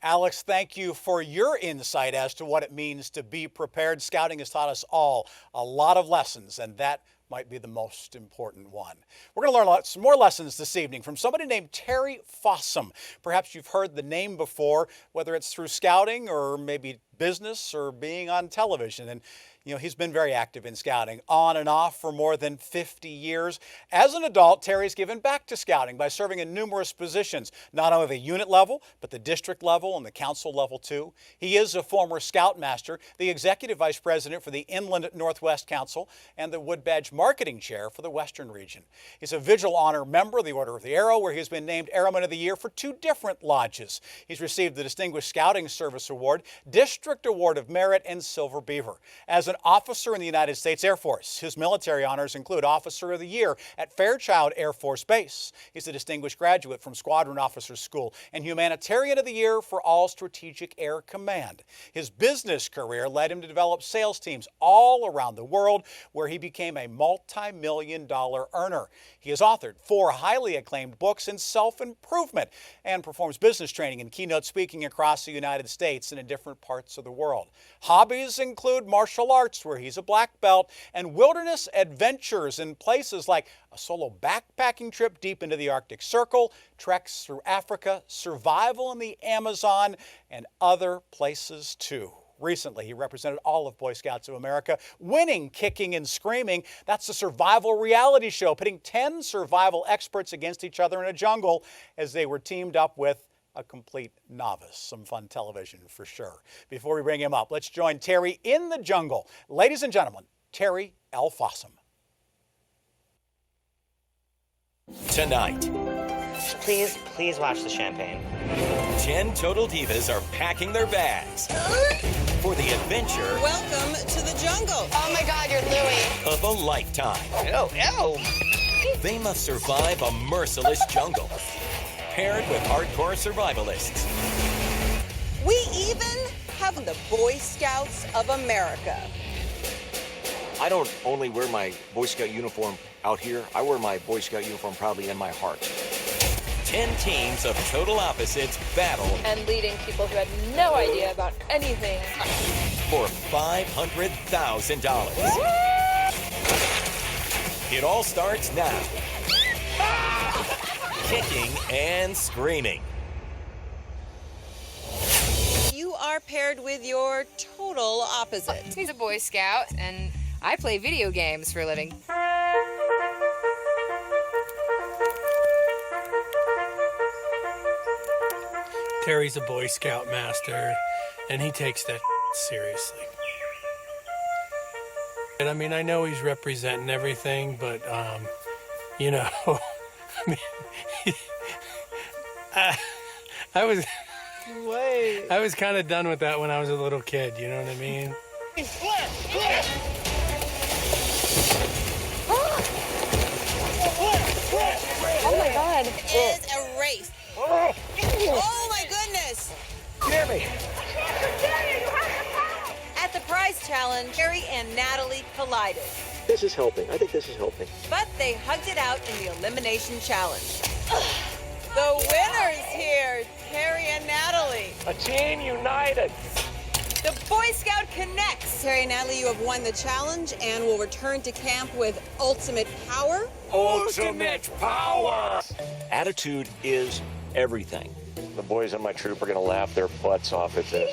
Alex, thank you for your insight as to what it means to be prepared. Scouting has taught us all a lot of lessons, and that might be the most important one. We're going to learn some more lessons this evening from somebody named Terry Fossum. Perhaps you've heard the name before, whether it's through scouting or maybe business or being on television. And he's been very active in scouting on and off for more than 50 years. As an adult, Terry's given back to scouting by serving in numerous positions, not only the unit level, but the district level and the council level too. He is a former Scoutmaster, the executive vice president for the Inland Northwest Council, and the Wood Badge marketing chair for the Western region. He's a Vigil Honor member of the Order of the Arrow, where he's been named Airman of the Year for 2 different lodges. He's received the Distinguished Scouting Service Award, District Award of Merit, and Silver Beaver. As an officer in the United States Air Force, his military honors include Officer of the Year at Fairchild Air Force Base. He's a distinguished graduate from Squadron Officers School and Humanitarian of the Year for All Strategic Air Command. His business career led him to develop sales teams all around the world, where he became a multi-million-dollar earner. He has authored 4 highly acclaimed books in self-improvement and performs business training and keynote speaking across the United States and in different parts of the world. Hobbies include martial arts, where he's a black belt, and wilderness adventures in places like a solo backpacking trip deep into the Arctic Circle, treks through Africa, survival in the Amazon, and other places too. Recently, he represented all of Boy Scouts of America, winning Kicking and Screaming. That's a survival reality show, pitting 10 survival experts against each other in a jungle as they were teamed up with a complete novice. Some fun television for sure. Before we bring him up, let's join Terry in the jungle. Ladies and gentlemen, Terry L. Fossum. Tonight, Please watch the champagne. 10 total divas are packing their bags for the adventure. Welcome to the jungle. Oh my God, you're Louie. Of a lifetime. Ew. They must survive a merciless jungle, paired with hardcore survivalists. We even have the Boy Scouts of America. I don't only wear my Boy Scout uniform out here, I wear my Boy Scout uniform proudly in my heart. 10 teams of total opposites battle. And leading people who had no idea about anything. For $500,000. It all starts now. Kicking and screaming. You are paired with your total opposite. He's a Boy Scout, and I play video games for a living. Terry's a Boy Scout master, and he takes that seriously. And I mean, I know he's representing everything, but, you know, I mean, I was... way. I was kind of done with that when I was a little kid, you know what I mean? Oh my God. It is a race. Oh my goodness. Hear me. At the prize challenge, Terry and Natalie collided. This is helping. I think this is helping. But they hugged it out in the elimination challenge. The winners here, Terry and Natalie. A team united. The Boy Scout connects. Terry and Natalie, you have won the challenge and will return to camp with ultimate power. Ultimate power! Attitude is everything. The boys on my troop are going to laugh their butts off at this.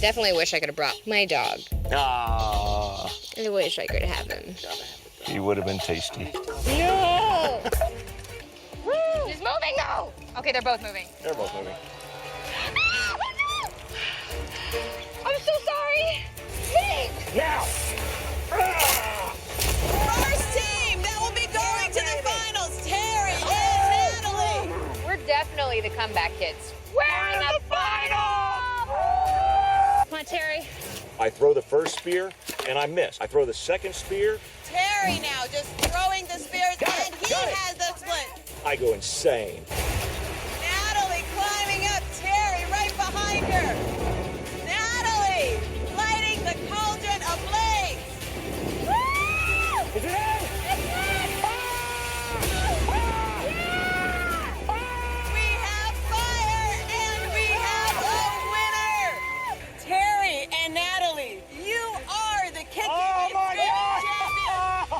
Definitely wish I could have brought my dog. Ah, I wish I could have him. he would have been tasty. No! He's moving now! Okay, they're both moving. They're both moving. I'm so sorry! Leave! Now! First team that will be going to the finals, Terry and Natalie. We're definitely the comeback kids. We're in the finals! Come on, Terry. I throw the first spear, and I miss. I throw the second spear. Terry now just throwing the spears, and he has the splint. I go insane. Natalie climbing up, Terry right behind her. Natalie lighting the cauldron ablaze. Woo! Is it in? We have fire and we have a winner. Terry and Natalie, you are the Kicking champions,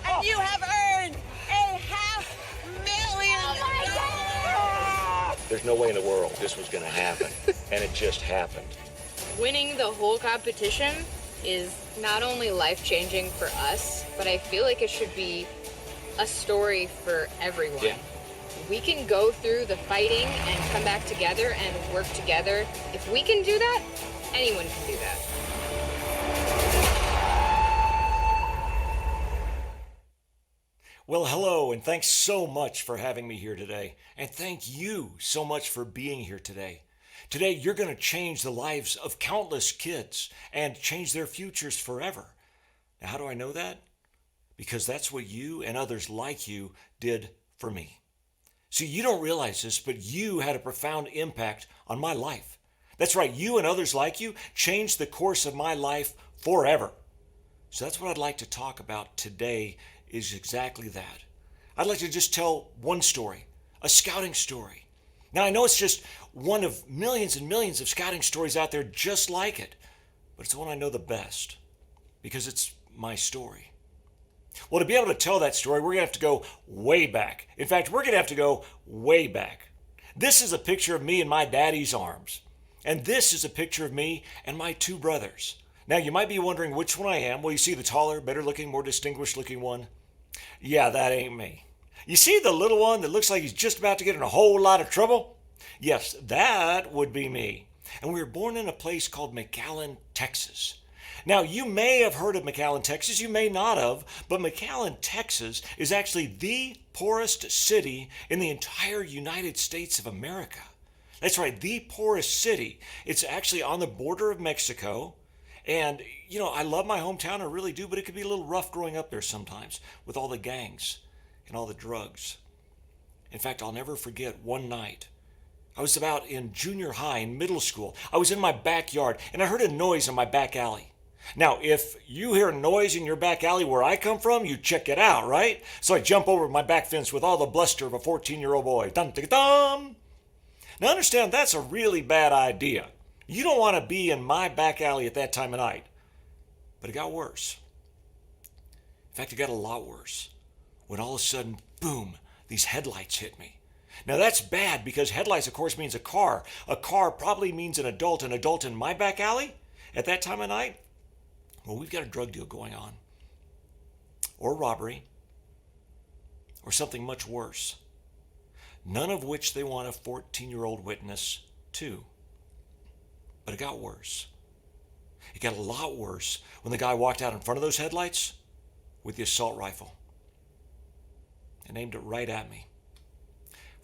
and you have earned a $500,000. There's no way in the world this was going to happen, and it just happened. Winning the whole competition is not only life-changing for us, but I feel like it should be a story for everyone. Yeah. We can go through the fighting and come back together and work together. If we can do that, anyone can do that. Well, hello, and thanks so much for having me here today. And thank you so much for being here today. Today, you're going to change the lives of countless kids and change their futures forever. Now, how do I know that? Because that's what you and others like you did for me. See, you don't realize this, but you had a profound impact on my life. That's right, you and others like you changed the course of my life forever. So that's what I'd like to talk about today is exactly that. I'd like to just tell one story, a scouting story. Now, I know it's just one of millions and millions of scouting stories out there just like it, but it's the one I know the best because it's my story. Well, to be able to tell that story, we're going to have to go way back. In fact, we're going to have to go way back. This is a picture of me in my daddy's arms, and this is a picture of me and my two brothers. Now, you might be wondering which one I am. Well, you see the taller, better looking, more distinguished looking one? Yeah, that ain't me. You see the little one that looks like he's just about to get in a whole lot of trouble? Yes, that would be me. And we were born in a place called McAllen, Texas. Now, you may have heard of McAllen, Texas. You may not have, but McAllen, Texas is actually the poorest city in the entire United States of America. That's right, the poorest city. It's actually on the border of Mexico. And, you know, I love my hometown, I really do, but it could be a little rough growing up there sometimes with all the gangs and all the drugs. In fact, I'll never forget one night. I was about in junior high, in middle school. I was in my backyard, and I heard a noise in my back alley. Now, if you hear a noise in your back alley where I come from, you check it out, right? So I jump over my back fence with all the bluster of a 14-year-old boy. Dum-dum-dum! Now, understand, that's a really bad idea. You don't want to be in my back alley at that time of night. But it got worse. In fact, it got a lot worse. When all of a sudden, boom, these headlights hit me. Now that's bad because headlights, of course, means a car. A car probably means an adult in my back alley at that time of night. Well, we've got a drug deal going on. Or robbery. Or something much worse. None of which they want a 14-year-old witness to. But it got worse. It got a lot worse when the guy walked out in front of those headlights with the assault rifle and aimed it right at me.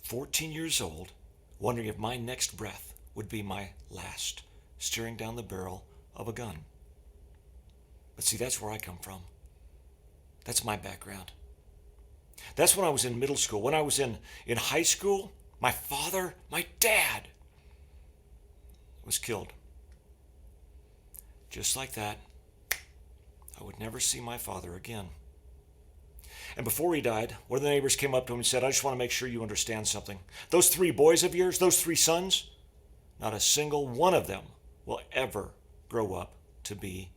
14 years old, wondering if my next breath would be my last, staring down the barrel of a gun. But see, that's where I come from. That's my background. That's when I was in middle school. When I was in high school, my father, my dad, was killed. Just like that, I would never see my father again. And before he died, one of the neighbors came up to him and said, I just want to make sure you understand something. Those 3 boys of yours, those 3 sons, not a single one of them will ever grow up to be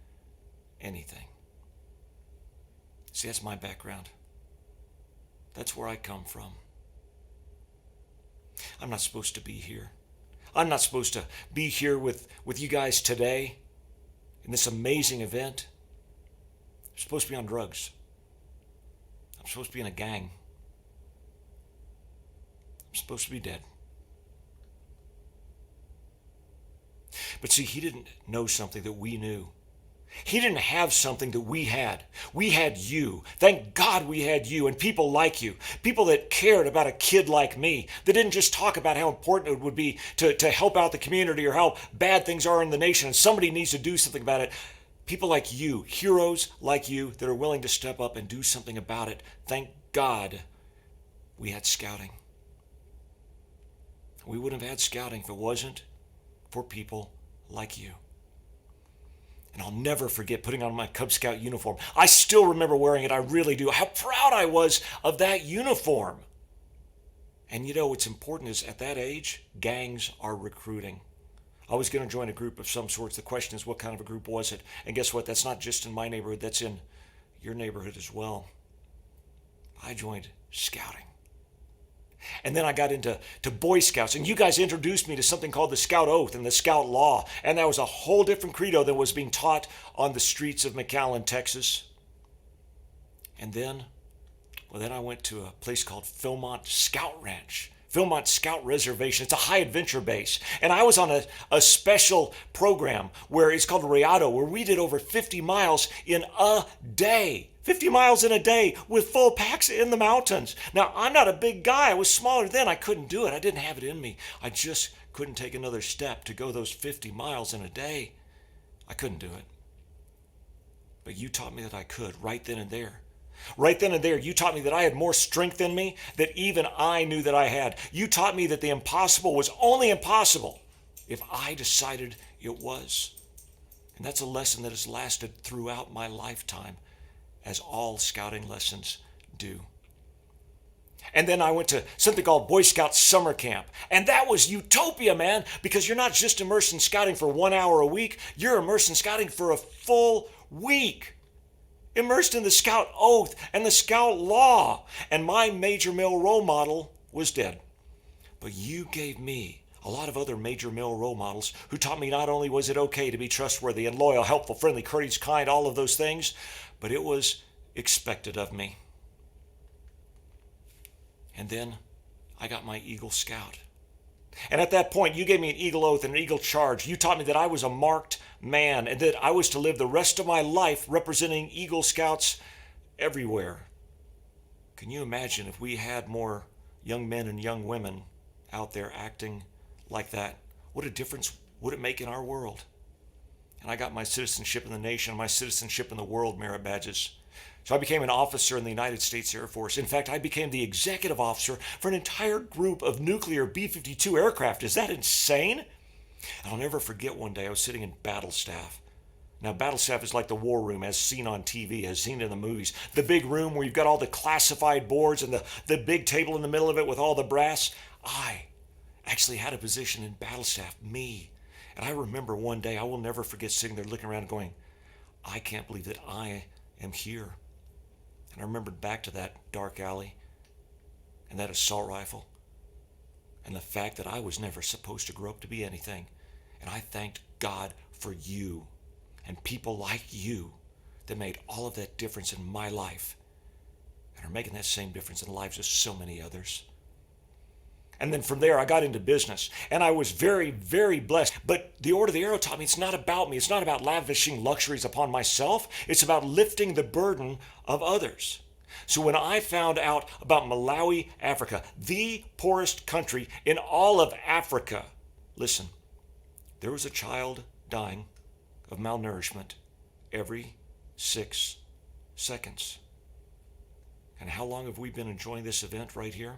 anything. See, that's my background. That's where I come from. I'm not supposed to be here. I'm not supposed to be here with you guys today in this amazing event. I'm supposed to be on drugs. I'm supposed to be in a gang. I'm supposed to be dead. But see, he didn't know something that we knew. He didn't have something that we had. We had you. Thank God we had you and people like you. People that cared about a kid like me. That didn't just talk about how important it would be to help out the community or how bad things are in the nation and somebody needs to do something about it. People like you, heroes like you that are willing to step up and do something about it. Thank God we had scouting. We wouldn't have had scouting if it wasn't for people like you. And I'll never forget putting on my Cub Scout uniform. I still remember wearing it. I really do. How proud I was of that uniform. And you know what's important is at that age, gangs are recruiting. I was going to join a group of some sorts. The question is, what kind of a group was it? And guess what? That's not just in my neighborhood. That's in your neighborhood as well. I joined scouting. And then I got into Boy Scouts. And you guys introduced me to something called the Scout Oath and the Scout Law. And that was a whole different credo than was being taught on the streets of McAllen, Texas. And then I went to a place called Philmont Scout Ranch. Philmont Scout Reservation. It's a high adventure base. And I was on a special program where it's called Rayado, where we did over 50 miles in a day. 50 miles in a day with full packs in the mountains. Now, I'm not a big guy. I was smaller then. I couldn't do it. I didn't have it in me. I just couldn't take another step to go those 50 miles in a day. I couldn't do it. But you taught me that I could right then and there. Right then and there, you taught me that I had more strength in me than even I knew that I had. You taught me that the impossible was only impossible if I decided it was. And that's a lesson that has lasted throughout my lifetime, as all scouting lessons do. And then I went to something called Boy Scout Summer Camp. And that was utopia, man, because you're not just immersed in scouting for 1 hour a week, you're immersed in scouting for a full week. Immersed in the Scout Oath and the Scout Law. And my major male role model was dead. But you gave me a lot of other major male role models who taught me not only was it okay to be trustworthy and loyal, helpful, friendly, courteous, kind, all of those things, but it was expected of me. And then I got my Eagle Scout. And at that point, you gave me an Eagle Oath and an Eagle Charge. You taught me that I was a marked man and that I was to live the rest of my life representing Eagle Scouts everywhere. Can you imagine if we had more young men and young women out there acting like that? What a difference would it make in our world? And I got my citizenship in the nation, my citizenship in the world merit badges. So I became an officer in the United States Air Force. In fact, I became the executive officer for an entire group of nuclear B-52 aircraft. Is that insane? And I'll never forget one day I was sitting in battle staff. Now, battle staff is like the war room as seen on TV, as seen in the movies. The big room where you've got all the classified boards and the big table in the middle of it with all the brass. I actually had a position in battle staff, me. And I remember one day, I will never forget sitting there looking around and going, I can't believe that I am here. And I remembered back to that dark alley and that assault rifle and the fact that I was never supposed to grow up to be anything. And I thanked God for you and people like you that made all of that difference in my life and are making that same difference in the lives of so many others. And then from there, I got into business, and I was very, very blessed. But the Order of the Arrow taught me it's not about me. It's not about lavishing luxuries upon myself. It's about lifting the burden of others. So when I found out about Malawi, Africa, the poorest country in all of Africa, listen, there was a child dying of malnourishment every 6 seconds. And how long have we been enjoying this event right here?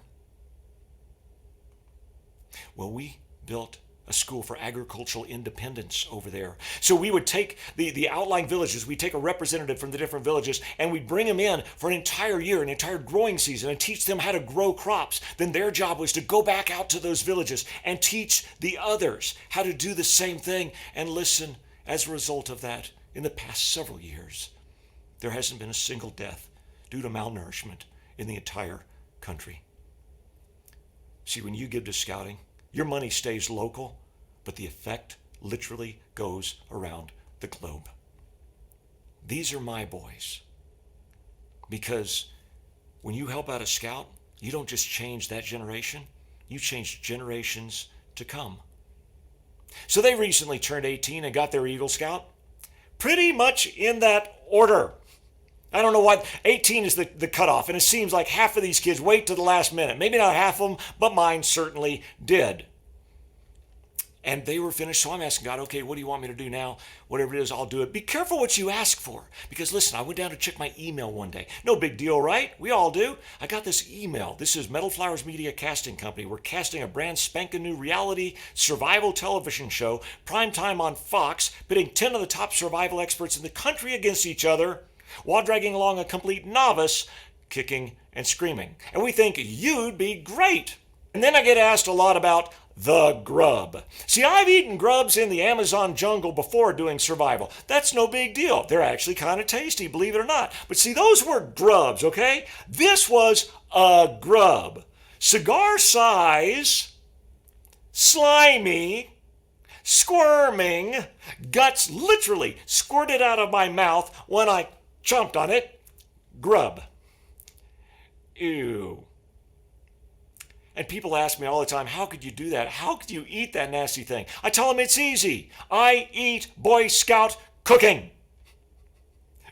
Well, we built a school for agricultural independence over there. So we would take the outlying villages, we'd take a representative from the different villages, and we'd bring them in for an entire year, an entire growing season, and teach them how to grow crops. Then their job was to go back out to those villages and teach the others how to do the same thing. And listen, as a result of that, in the past several years, there hasn't been a single death due to malnourishment in the entire country. See, when you give to scouting, your money stays local, but the effect literally goes around the globe. These are my boys. Because when you help out a scout, you don't just change that generation, you change generations to come. So they recently turned 18 and got their Eagle Scout, pretty much in that order. I don't know what, 18 is the cutoff, and it seems like half of these kids wait to the last minute. Maybe not half of them, but mine certainly did. And they were finished, so I'm asking God, okay, what do you want me to do now? Whatever it is, I'll do it. Be careful what you ask for. Because listen, I went down to check my email one day. No big deal, right? We all do. I got this email. This is Metal Flowers Media Casting Company. We're casting a brand spanking new reality survival television show, primetime on Fox, pitting 10 of the top survival experts in the country against each other, while dragging along a complete novice, kicking and screaming. And we think you'd be great. And then I get asked a lot about the grub. See, I've eaten grubs in the Amazon jungle before doing survival. That's no big deal. They're actually kind of tasty, believe it or not. But see, those were grubs, okay? This was a grub. Cigar size, slimy, squirming, guts literally squirted out of my mouth when I chomped on it. Grub. Ew. And people ask me all the time, how could you do that? How could you eat that nasty thing? I tell them it's easy. I eat Boy Scout cooking.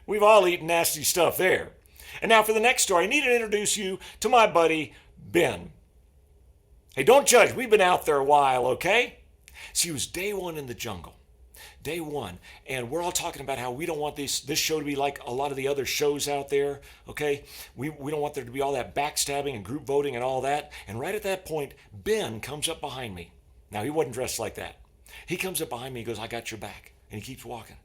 We've all eaten nasty stuff there. And now for the next story, I need to introduce you to my buddy, Ben. Hey, don't judge. We've been out there a while, okay? See, it was day one in the jungle. Day one. And we're all talking about how we don't want this show to be like a lot of the other shows out there, okay? We don't want there to be all that backstabbing and group voting and all that. And right at that point, Ben comes up behind me. Now, he wasn't dressed like that. He comes up behind me and goes, I got your back. And he keeps walking.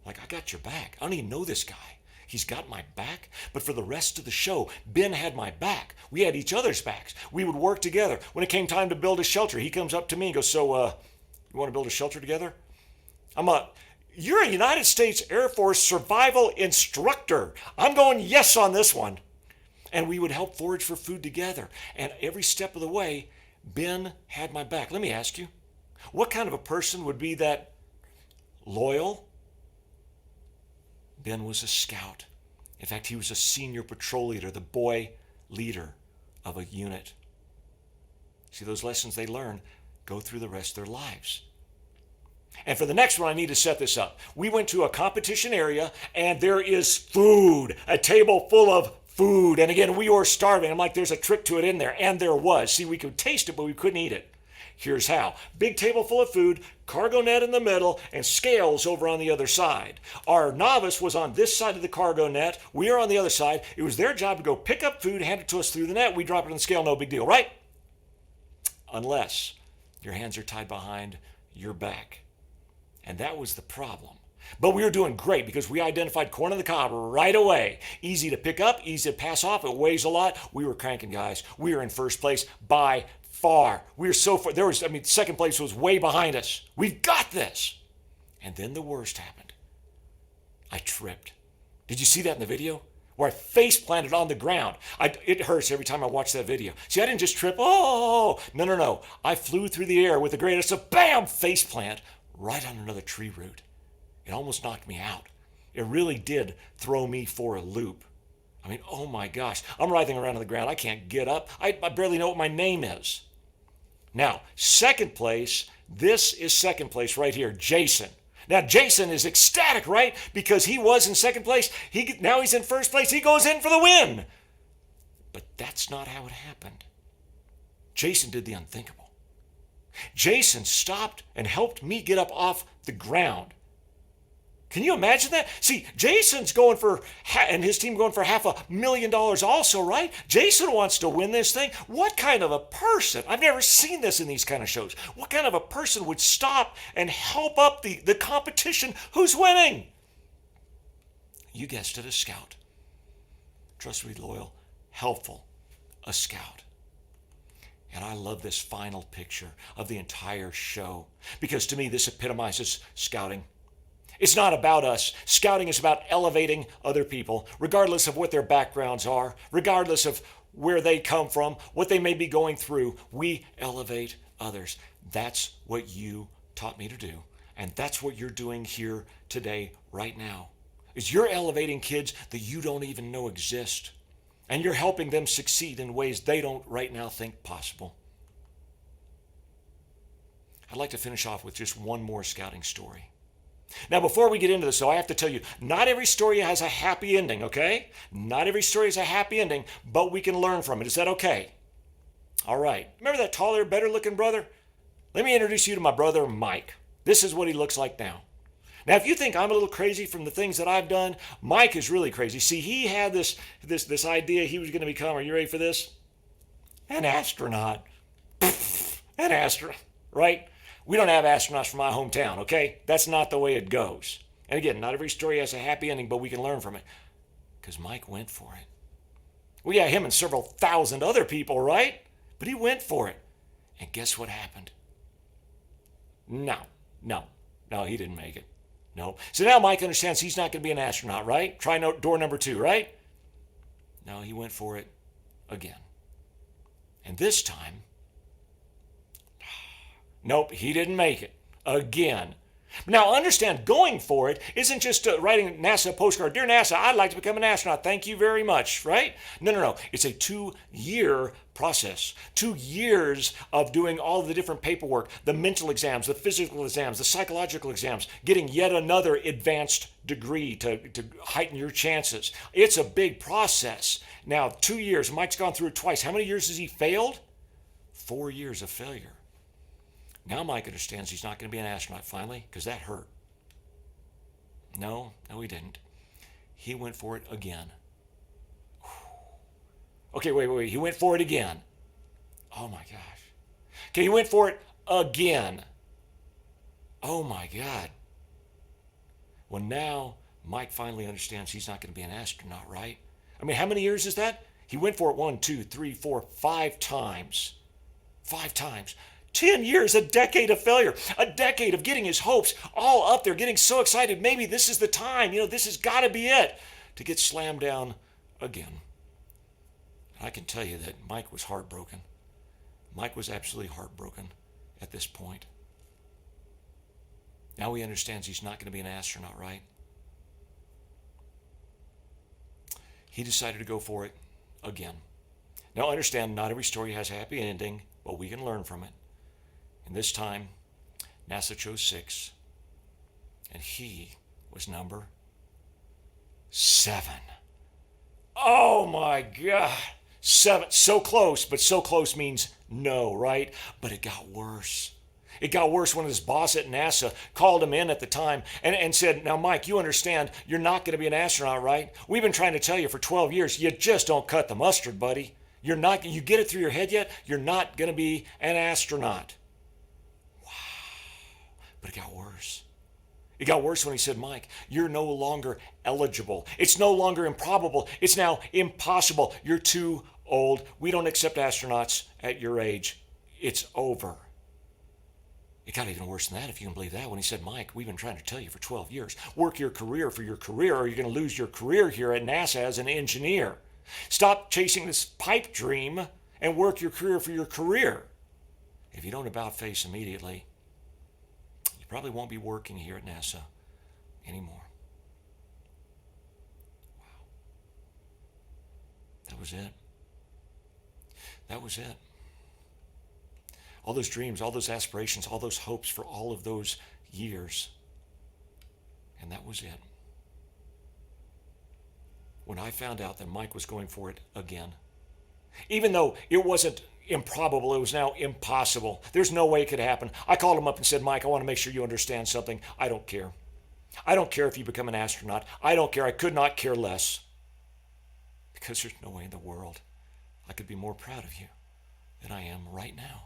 Like, I got your back. I don't even know this guy. He's got my back. But for the rest of the show, Ben had my back. We had each other's backs. We would work together. When it came time to build a shelter, he comes up to me and goes, so, you want to build a shelter together? You're a United States Air Force survival instructor. I'm going yes on this one. And we would help forage for food together. And every step of the way, Ben had my back. Let me ask you, what kind of a person would be that loyal? Ben was a scout. In fact, he was a senior patrol leader, the boy leader of a unit. See, those lessons they learn go through the rest of their lives. And for the next one, I need to set this up. We went to a competition area, and there is food, a table full of food. And again, we were starving. I'm like, there's a trick to it in there. And there was. See, we could taste it, but we couldn't eat it. Here's how. Big table full of food, cargo net in the middle, and scales over on the other side. Our novice was on this side of the cargo net. We are on the other side. It was their job to go pick up food, hand it to us through the net. We drop it on the scale, no big deal, right? Unless your hands are tied behind your back. And that was the problem. But we were doing great because we identified corn on the cob right away. Easy to pick up, easy to pass off. It weighs a lot. We were cranking, guys. We were in first place by far. We were so far. Second place was way behind us. We've got this. And then the worst happened. I tripped. Did you see that in the video? Where I face planted on the ground. It hurts every time I watch that video. See, I didn't just trip. Oh, no. I flew through the air with the greatest of bam, face plant right on another tree root. It almost knocked me out. It really did throw me for a loop. I mean, oh my gosh. I'm writhing around on the ground. I can't get up. I barely know what my name is. Now, second place, this is second place right here, Jason. Now, Jason is ecstatic, right? Because he was in second place. Now he's in first place. He goes in for the win. But that's not how it happened. Jason did the unthinkable. Jason stopped and helped me get up off the ground. Can you imagine that? See, Jason's going for, and his team going for $500,000 also, right? Jason wants to win this thing. What kind of a person? I've never seen this in these kind of shows. What kind of a person would stop and help up the competition? Who's winning? You guessed it, a scout. Trustworthy, loyal, helpful, a scout. And I love this final picture of the entire show because to me this epitomizes scouting. It's not about us. Scouting is about elevating other people, regardless of what their backgrounds are, regardless of where they come from, what they may be going through. We elevate others. That's what you taught me to do. And that's what you're doing here today, right now, is you're elevating kids that you don't even know exist. And you're helping them succeed in ways they don't right now think possible. I'd like to finish off with just one more scouting story. Now, before we get into this, though, I have to tell you, not every story has a happy ending, okay? Not every story has a happy ending, but we can learn from it. Is that okay? All right. Remember that taller, better-looking brother? Let me introduce you to my brother, Mike. This is what he looks like now. Now, if you think I'm a little crazy from the things that I've done, Mike is really crazy. See, he had this idea he was going to become, are you ready for this? An astronaut. An astronaut, right? We don't have astronauts from my hometown, okay? That's not the way it goes. And again, not every story has a happy ending, but we can learn from it. Because Mike went for it. Well, yeah, him and several thousand other people, right? But he went for it. And guess what happened? No, he didn't make it. No. So now Mike understands he's not going to be an astronaut, right? Try door number 2, right? No, he went for it again. And this time, nope, he didn't make it again. Now understand, going for it isn't just writing NASA a postcard. Dear NASA, I'd like to become an astronaut. Thank you very much, right? No. It's a 2-year process. 2 years of doing all the different paperwork, the mental exams, the physical exams, the psychological exams, getting yet another advanced degree to heighten your chances. It's a big process. Now, 2 years. Mike's gone through it twice. How many years has he failed? 4 years of failure. Now Mike understands he's not going to be an astronaut finally, because that hurt. No, he didn't. He went for it again. Okay, wait. He went for it again. Oh my gosh. Okay, he went for it again. Oh my God. Well, now Mike finally understands he's not going to be an astronaut, right? I mean, how many years is that? He went for it 1, 2, 3, 4, 5 times. 5 times. 10 years, a decade of failure, a decade of getting his hopes all up there, getting so excited. Maybe this is the time, this has got to be it, to get slammed down again. I can tell you that Mike was heartbroken. Mike was absolutely heartbroken at this point. Now he understands he's not going to be an astronaut, right? He decided to go for it again. Now understand, not every story has a happy ending, but we can learn from it. And this time, NASA chose 6, and he was number 7. Oh my God. 7. So close, but so close means no, right? But it got worse. It got worse when his boss at NASA called him in at the time and said, now, Mike, you understand you're not going to be an astronaut, right? We've been trying to tell you for 12 years, you just don't cut the mustard, buddy. You get it through your head yet? You're not going to be an astronaut. But it got worse. It got worse when he said, Mike, you're no longer eligible. It's no longer improbable. It's now impossible. You're too old. We don't accept astronauts at your age. It's over. It got even worse than that, if you can believe that, when he said, Mike, we've been trying to tell you for 12 years, work your career for your career, or you're going to lose your career here at NASA as an engineer. Stop chasing this pipe dream and work your career for your career. If you don't about face immediately, you probably won't be working here at NASA anymore. Wow. That was it. That was it. All those dreams, all those aspirations, all those hopes for all of those years. And that was it. When I found out that Mike was going for it again, even though it wasn't improbable. It was now impossible. There's no way it could happen. I called him up and said, Mike, I want to make sure you understand something. I don't care. I don't care if you become an astronaut. I don't care. I could not care less. Because there's no way in the world I could be more proud of you than I am right now.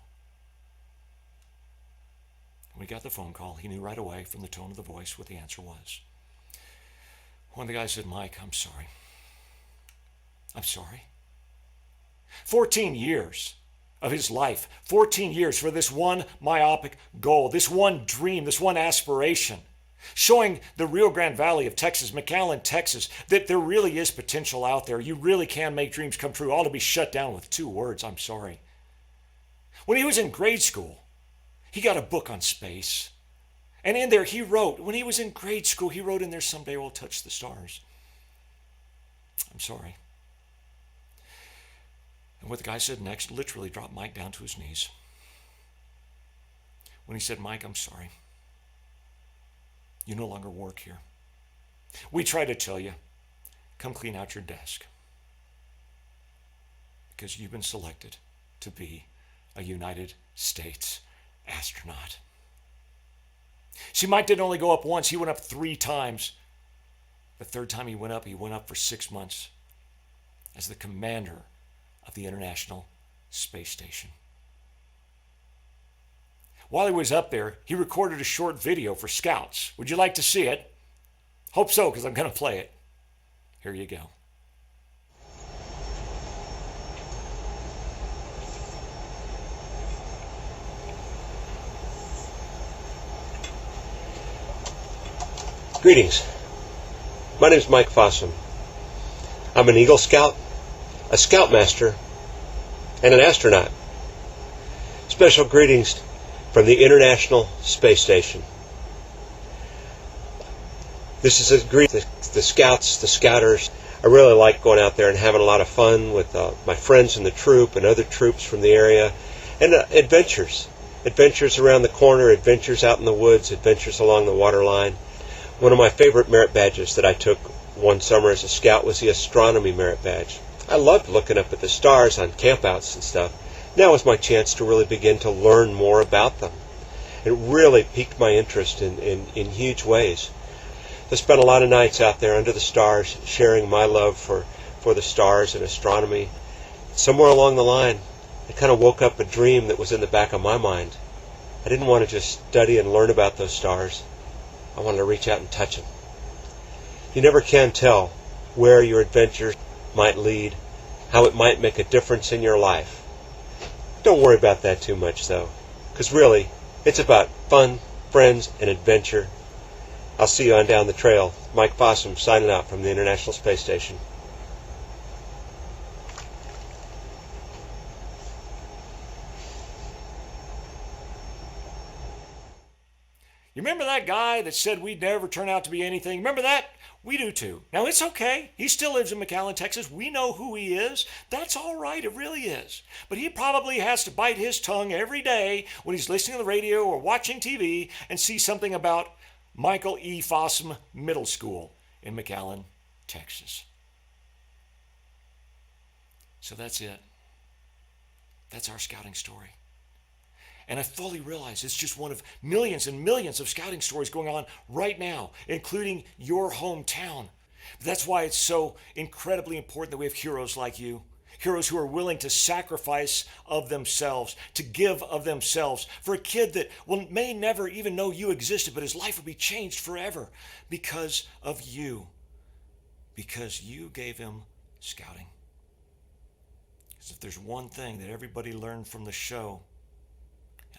When he got the phone call, he knew right away from the tone of the voice what the answer was. One of the guys said, Mike, I'm sorry. I'm sorry. 14 years of his life, 14 years for this one myopic goal, this one dream, this one aspiration, showing the Rio Grande Valley of Texas, McAllen, Texas, that there really is potential out there. You really can make dreams come true, all to be shut down with 2 words, I'm sorry. When he was in grade school, he got a book on space. And in there he wrote, when he was in grade school, he wrote in there, someday we'll touch the stars. I'm sorry. And what the guy said next literally dropped Mike down to his knees. When he said, Mike, I'm sorry. You no longer work here. We try to tell you, come clean out your desk. Because you've been selected to be a United States astronaut. See, Mike didn't only go up once, he went up 3 times. The 3rd time he went up for 6 months as the commander of the International Space Station. While he was up there, he recorded a short video for Scouts. Would you like to see it? Hope so, because I'm going to play it. Here you go. Greetings. My name is Mike Fossum. I'm an Eagle Scout, a Scoutmaster, and an astronaut. Special greetings from the International Space Station. This is a greeting to the Scouts, the Scouters. I really like going out there and having a lot of fun with my friends in the troop and other troops from the area, and adventures. Adventures around the corner, adventures out in the woods, adventures along the waterline. One of my favorite merit badges that I took one summer as a scout was the astronomy merit badge. I loved looking up at the stars on campouts and stuff. Now was my chance to really begin to learn more about them. It really piqued my interest in huge ways. I spent a lot of nights out there under the stars sharing my love for the stars and astronomy. Somewhere along the line, I kind of woke up a dream that was in the back of my mind. I didn't want to just study and learn about those stars. I wanted to reach out and touch them. You never can tell where your adventure might lead, how it might make a difference in your life. Don't worry about that too much, though, because really, it's about fun, friends, and adventure. I'll see you on down the trail. Mike Fossum signing out from the International Space Station. You remember that guy that said we'd never turn out to be anything? Remember that? We do too. Now it's okay. He still lives in McAllen, Texas. We know who he is. That's all right. It really is. But he probably has to bite his tongue every day when he's listening to the radio or watching TV and see something about Michael E. Fossum Middle School in McAllen, Texas. So that's it. That's our scouting story. And I fully realize it's just one of millions and millions of scouting stories going on right now, including your hometown. That's why it's so incredibly important that we have heroes like you. Heroes who are willing to sacrifice of themselves, to give of themselves for a kid that may never even know you existed, but his life will be changed forever because of you. Because you gave him scouting. Because if there's one thing that everybody learned from the show,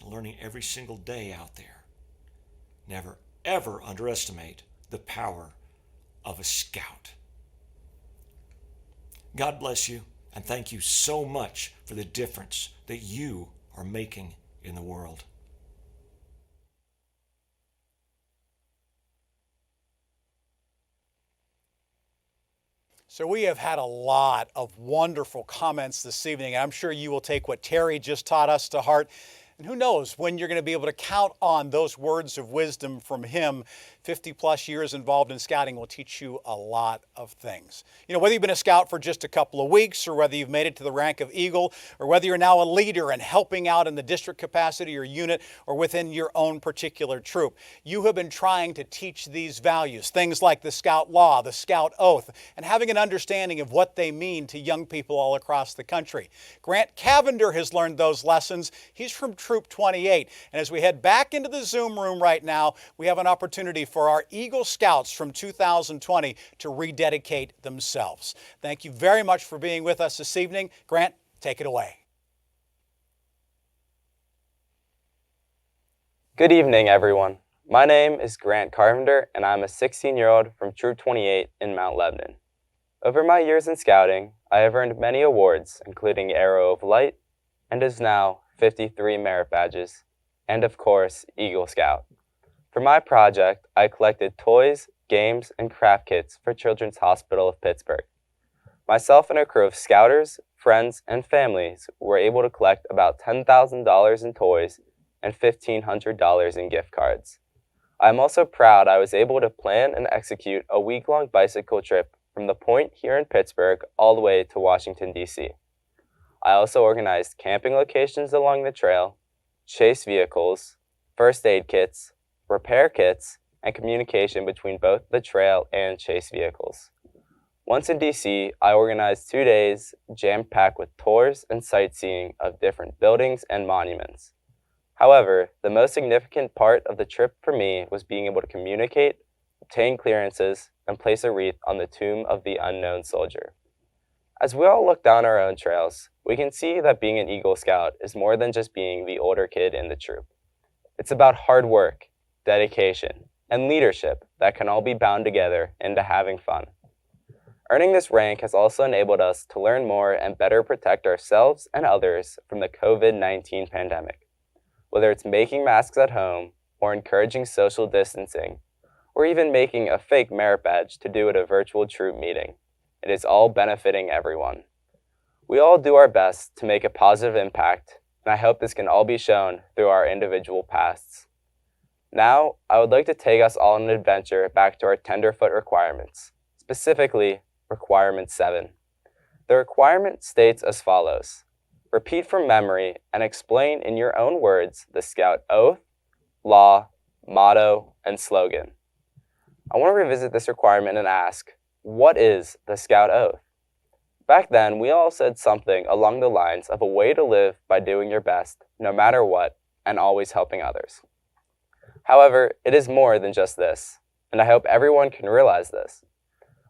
and learning every single day out there, never ever underestimate the power of a scout. God bless you, and thank you so much for the difference that you are making in the world. So we have had a lot of wonderful comments this evening, and I'm sure you will take what Terry just taught us to heart. And who knows when you're going to be able to count on those words of wisdom from him 50 plus years involved in scouting will teach you a lot of things. You know, whether you've been a scout for just a couple of weeks, or whether you've made it to the rank of Eagle, or whether you're now a leader and helping out in the district capacity or unit or within your own particular troop, you have been trying to teach these values, things like the Scout Law, the Scout Oath, and having an understanding of what they mean to young people all across the country. Grant Cavender has learned those lessons. He's from Troop 28. And as we head back into the Zoom room right now, we have an opportunity for our Eagle Scouts from 2020 to rededicate themselves. Thank you very much for being with us this evening. Grant, take it away. Good evening, everyone. My name is Grant Carpenter, and I'm a 16-year-old from Troop 28 in Mount Lebanon. Over my years in scouting, I have earned many awards, including Arrow of Light, and is now 53 merit badges, and of course, Eagle Scout. For my project, I collected toys, games, and craft kits for Children's Hospital of Pittsburgh. Myself and a crew of scouters, friends, and families were able to collect about $10,000 in toys and $1,500 in gift cards. I'm also proud I was able to plan and execute a week-long bicycle trip from the point here in Pittsburgh all the way to Washington, D.C. I also organized camping locations along the trail, chase vehicles, first aid kits, repair kits, and communication between both the trail and chase vehicles. Once in DC, I organized 2 days jam-packed with tours and sightseeing of different buildings and monuments. However, the most significant part of the trip for me was being able to communicate, obtain clearances, and place a wreath on the tomb of the unknown soldier. As we all look down our own trails, we can see that being an Eagle Scout is more than just being the older kid in the troop. It's about hard work, dedication, and leadership that can all be bound together into having fun. Earning this rank has also enabled us to learn more and better protect ourselves and others from the COVID-19 pandemic. Whether it's making masks at home, or encouraging social distancing, or even making a fake merit badge to do at a virtual troop meeting, it is all benefiting everyone. We all do our best to make a positive impact, and I hope this can all be shown through our individual pasts. Now, I would like to take us all on an adventure back to our tenderfoot requirements, specifically Requirement 7. The requirement states as follows: repeat from memory and explain in your own words the Scout Oath, Law, Motto, and slogan. I want to revisit this requirement and ask, what is the Scout Oath? Back then, we all said something along the lines of a way to live by doing your best, no matter what, and always helping others. However, it is more than just this, and I hope everyone can realize this.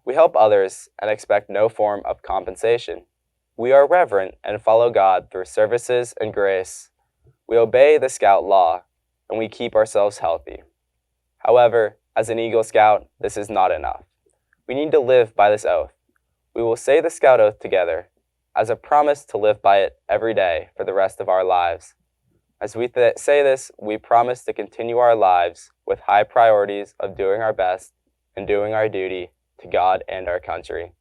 We help others and expect no form of compensation. We are reverent and follow God through services and grace. We obey the Scout Law, and we keep ourselves healthy. However, as an Eagle Scout, this is not enough. We need to live by this oath. We will say the Scout Oath together as a promise to live by it every day for the rest of our lives. As we say this, we promise to continue our lives with high priorities of doing our best and doing our duty to God and our country.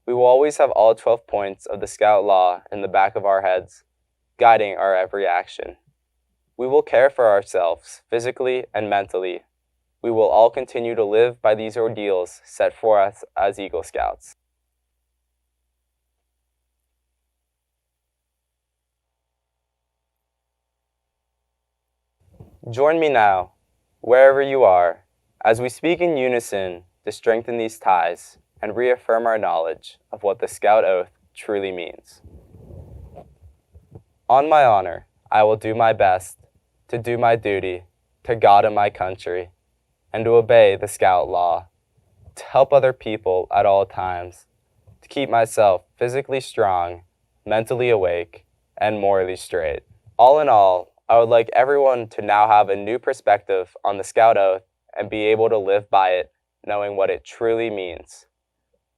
We will always have all 12 points of the Scout Law in the back of our heads, guiding our every action. We will care for ourselves physically and mentally. We will all continue to live by these ordeals set for us as Eagle Scouts. Join me now, wherever you are, as we speak in unison to strengthen these ties and reaffirm our knowledge of what the Scout Oath truly means. On my honor, I will do my best to do my duty to God and my country, and to obey the Scout Law, to help other people at all times, to keep myself physically strong, mentally awake, and morally straight. All in all, I would like everyone to now have a new perspective on the Scout Oath and be able to live by it, knowing what it truly means.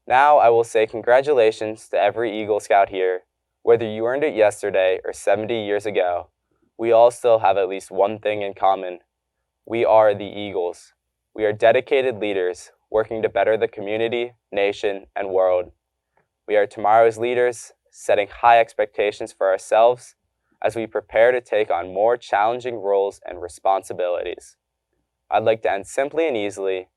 Now I will say congratulations to every Eagle Scout here. Whether you earned it yesterday or 70 years ago, we all still have at least one thing in common. We are the Eagles. We are dedicated leaders working to better the community, nation, and world. We are tomorrow's leaders, setting high expectations for ourselves as we prepare to take on more challenging roles and responsibilities. I'd like to end simply and easily,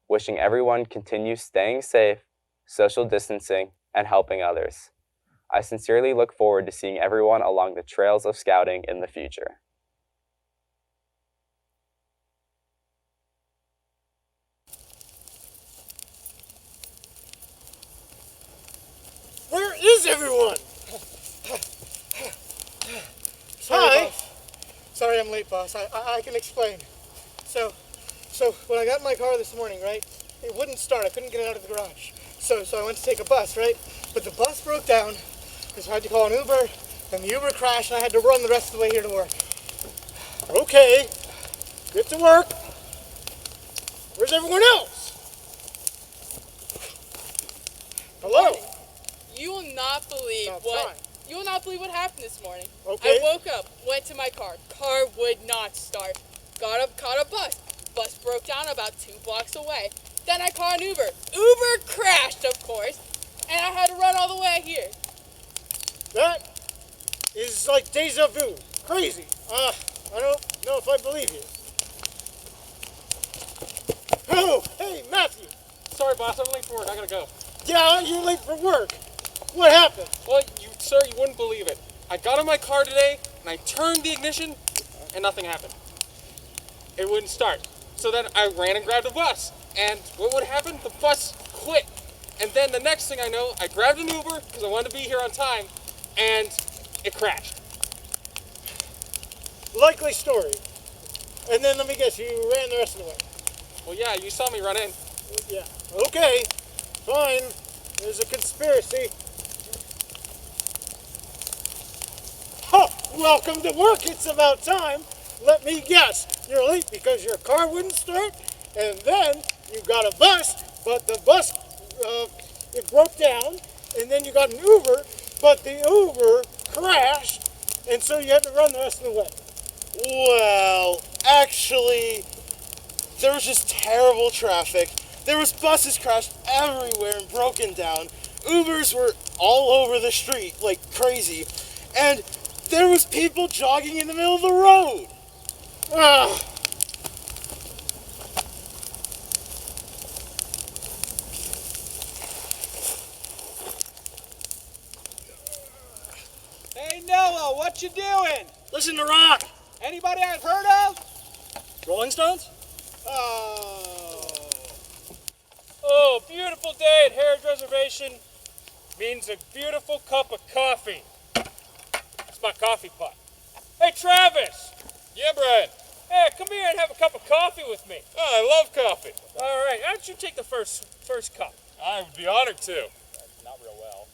wishing everyone continues staying safe, social distancing, and helping others. I sincerely look forward to seeing everyone along the trails of scouting in the future. Where is everyone? Hi. Sorry I'm late, boss. I can explain. So when I got in my car this morning, right, it wouldn't start. I couldn't get it out of the garage. So I went to take a bus, right? But the bus broke down, so I had to call an Uber, and the Uber crashed, and I had to run the rest of the way here to work. Okay, get to work. Where's everyone else? Hello? You will not believe You will not believe what happened this morning. Okay. I woke up, went to my car. Car would not start. Caught a bus. Bus broke down about 2 blocks away. Then I called an Uber. Uber crashed, of course, and I had to run all the way here. That is like deja vu. Crazy. I don't know if I believe you. Oh, hey, Matthew. Sorry, boss, I'm late for work. I gotta go. Yeah, you're late for work. What happened? Well, sir, you wouldn't believe it. I got in my car today, and I turned the ignition, and nothing happened. It wouldn't start. So then I ran and grabbed a bus. And what would happen? The bus quit. And then the next thing I know, I grabbed an Uber, because I wanted to be here on time, and it crashed. Likely story. And then let me guess, you ran the rest of the way. Well, yeah, you saw me run in. Yeah. Okay. Fine. There's a conspiracy. Huh. Welcome to work. It's about time. Let me guess. You're late because your car wouldn't start, and then you got a bus, but the bus, it broke down, and then you got an Uber, but the Uber crashed, and so you had to run the rest of the way. Well, actually, there was just terrible traffic. There was buses crashed everywhere and broken down. Ubers were all over the street like crazy. And there was people jogging in the middle of the road. Ah. Hey, Noah, what you doing? Listen to rock. Anybody I've heard of? Rolling Stones? Oh, beautiful day at Harrod's Reservation means a beautiful cup of coffee. It's my coffee pot. Hey, Travis! Yeah, Brian? Hey, come here and have a cup of coffee with me. Oh, I love coffee. All right, why don't you take the first cup? I would be honored to. Not real well.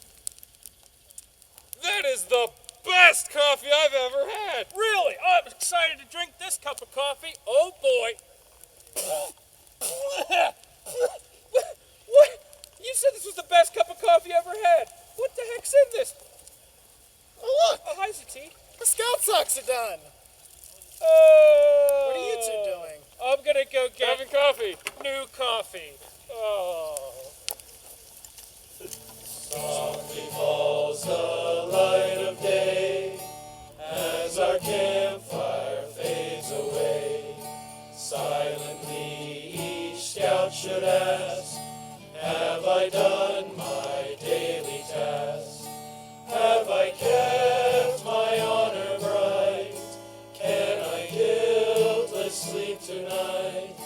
That is the best coffee I've ever had. Really? Oh, I'm excited to drink this cup of coffee. Oh, boy. What? You said this was the best cup of coffee I ever had. What the heck's in this? Oh, look. Oh, hi, Zati. The Scout socks are done. Oh. What are you two doing? I'm gonna go get having coffee. New coffee. Oh. Softly falls the light of day as our campfire fades away. Silently each scout should ask, have I done my daily task? Have I kept my honor bright? Can I guiltless sleep tonight?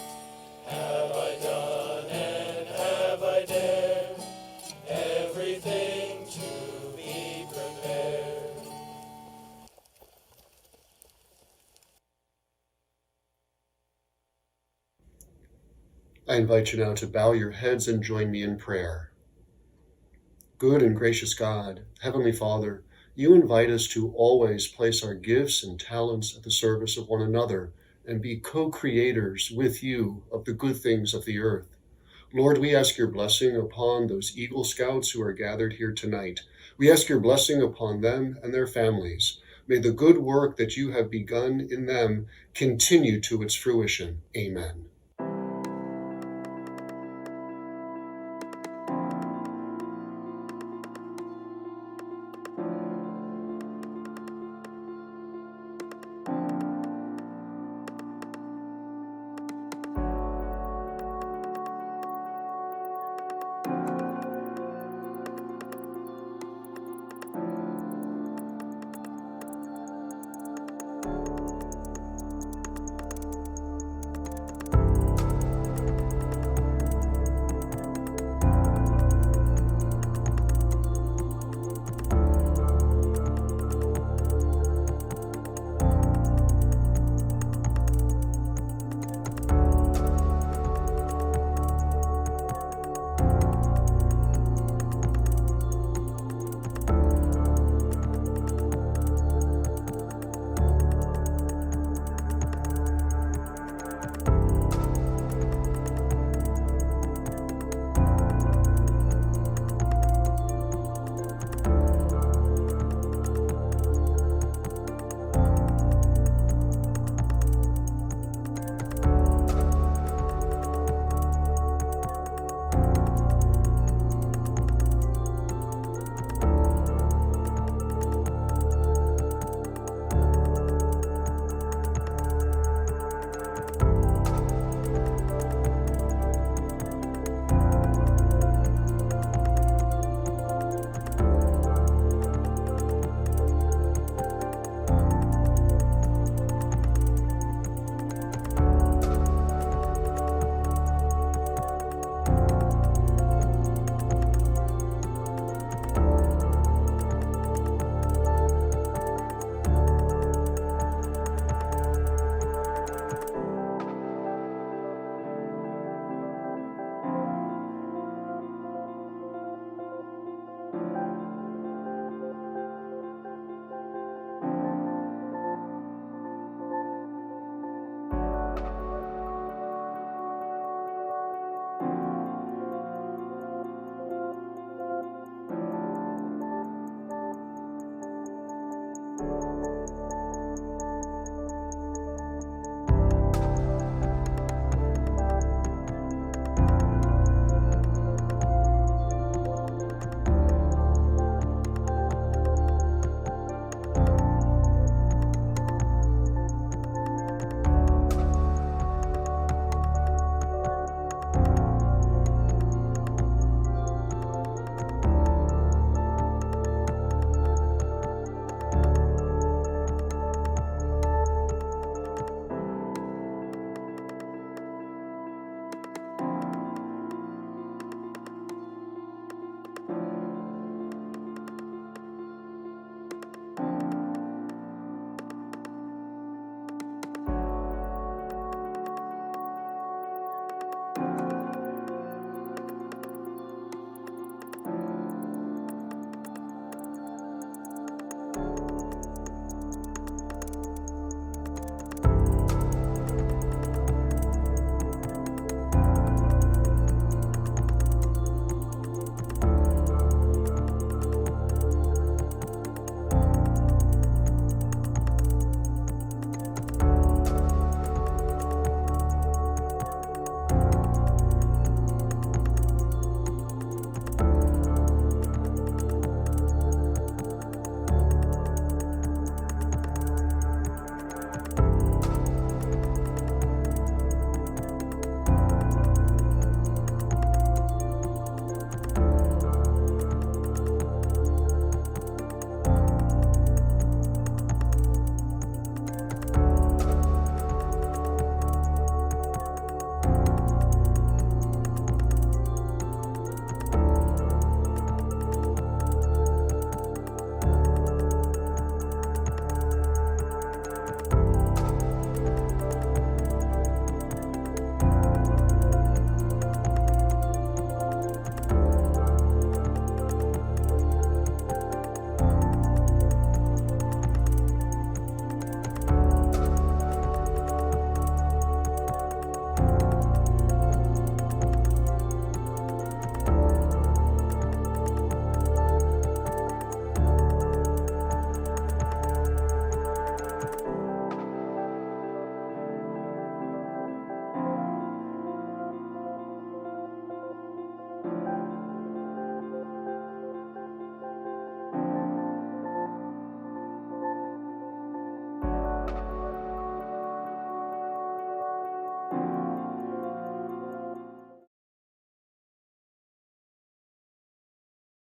Have I done and have I dared everything to be prepared? I invite you now to bow your heads and join me in prayer. Good and gracious God, Heavenly Father, you invite us to always place our gifts and talents at the service of one another and be co-creators with you of the good things of the earth. Lord, we ask your blessing upon those Eagle Scouts who are gathered here tonight. We ask your blessing upon them and their families. May the good work that you have begun in them continue to its fruition. Amen.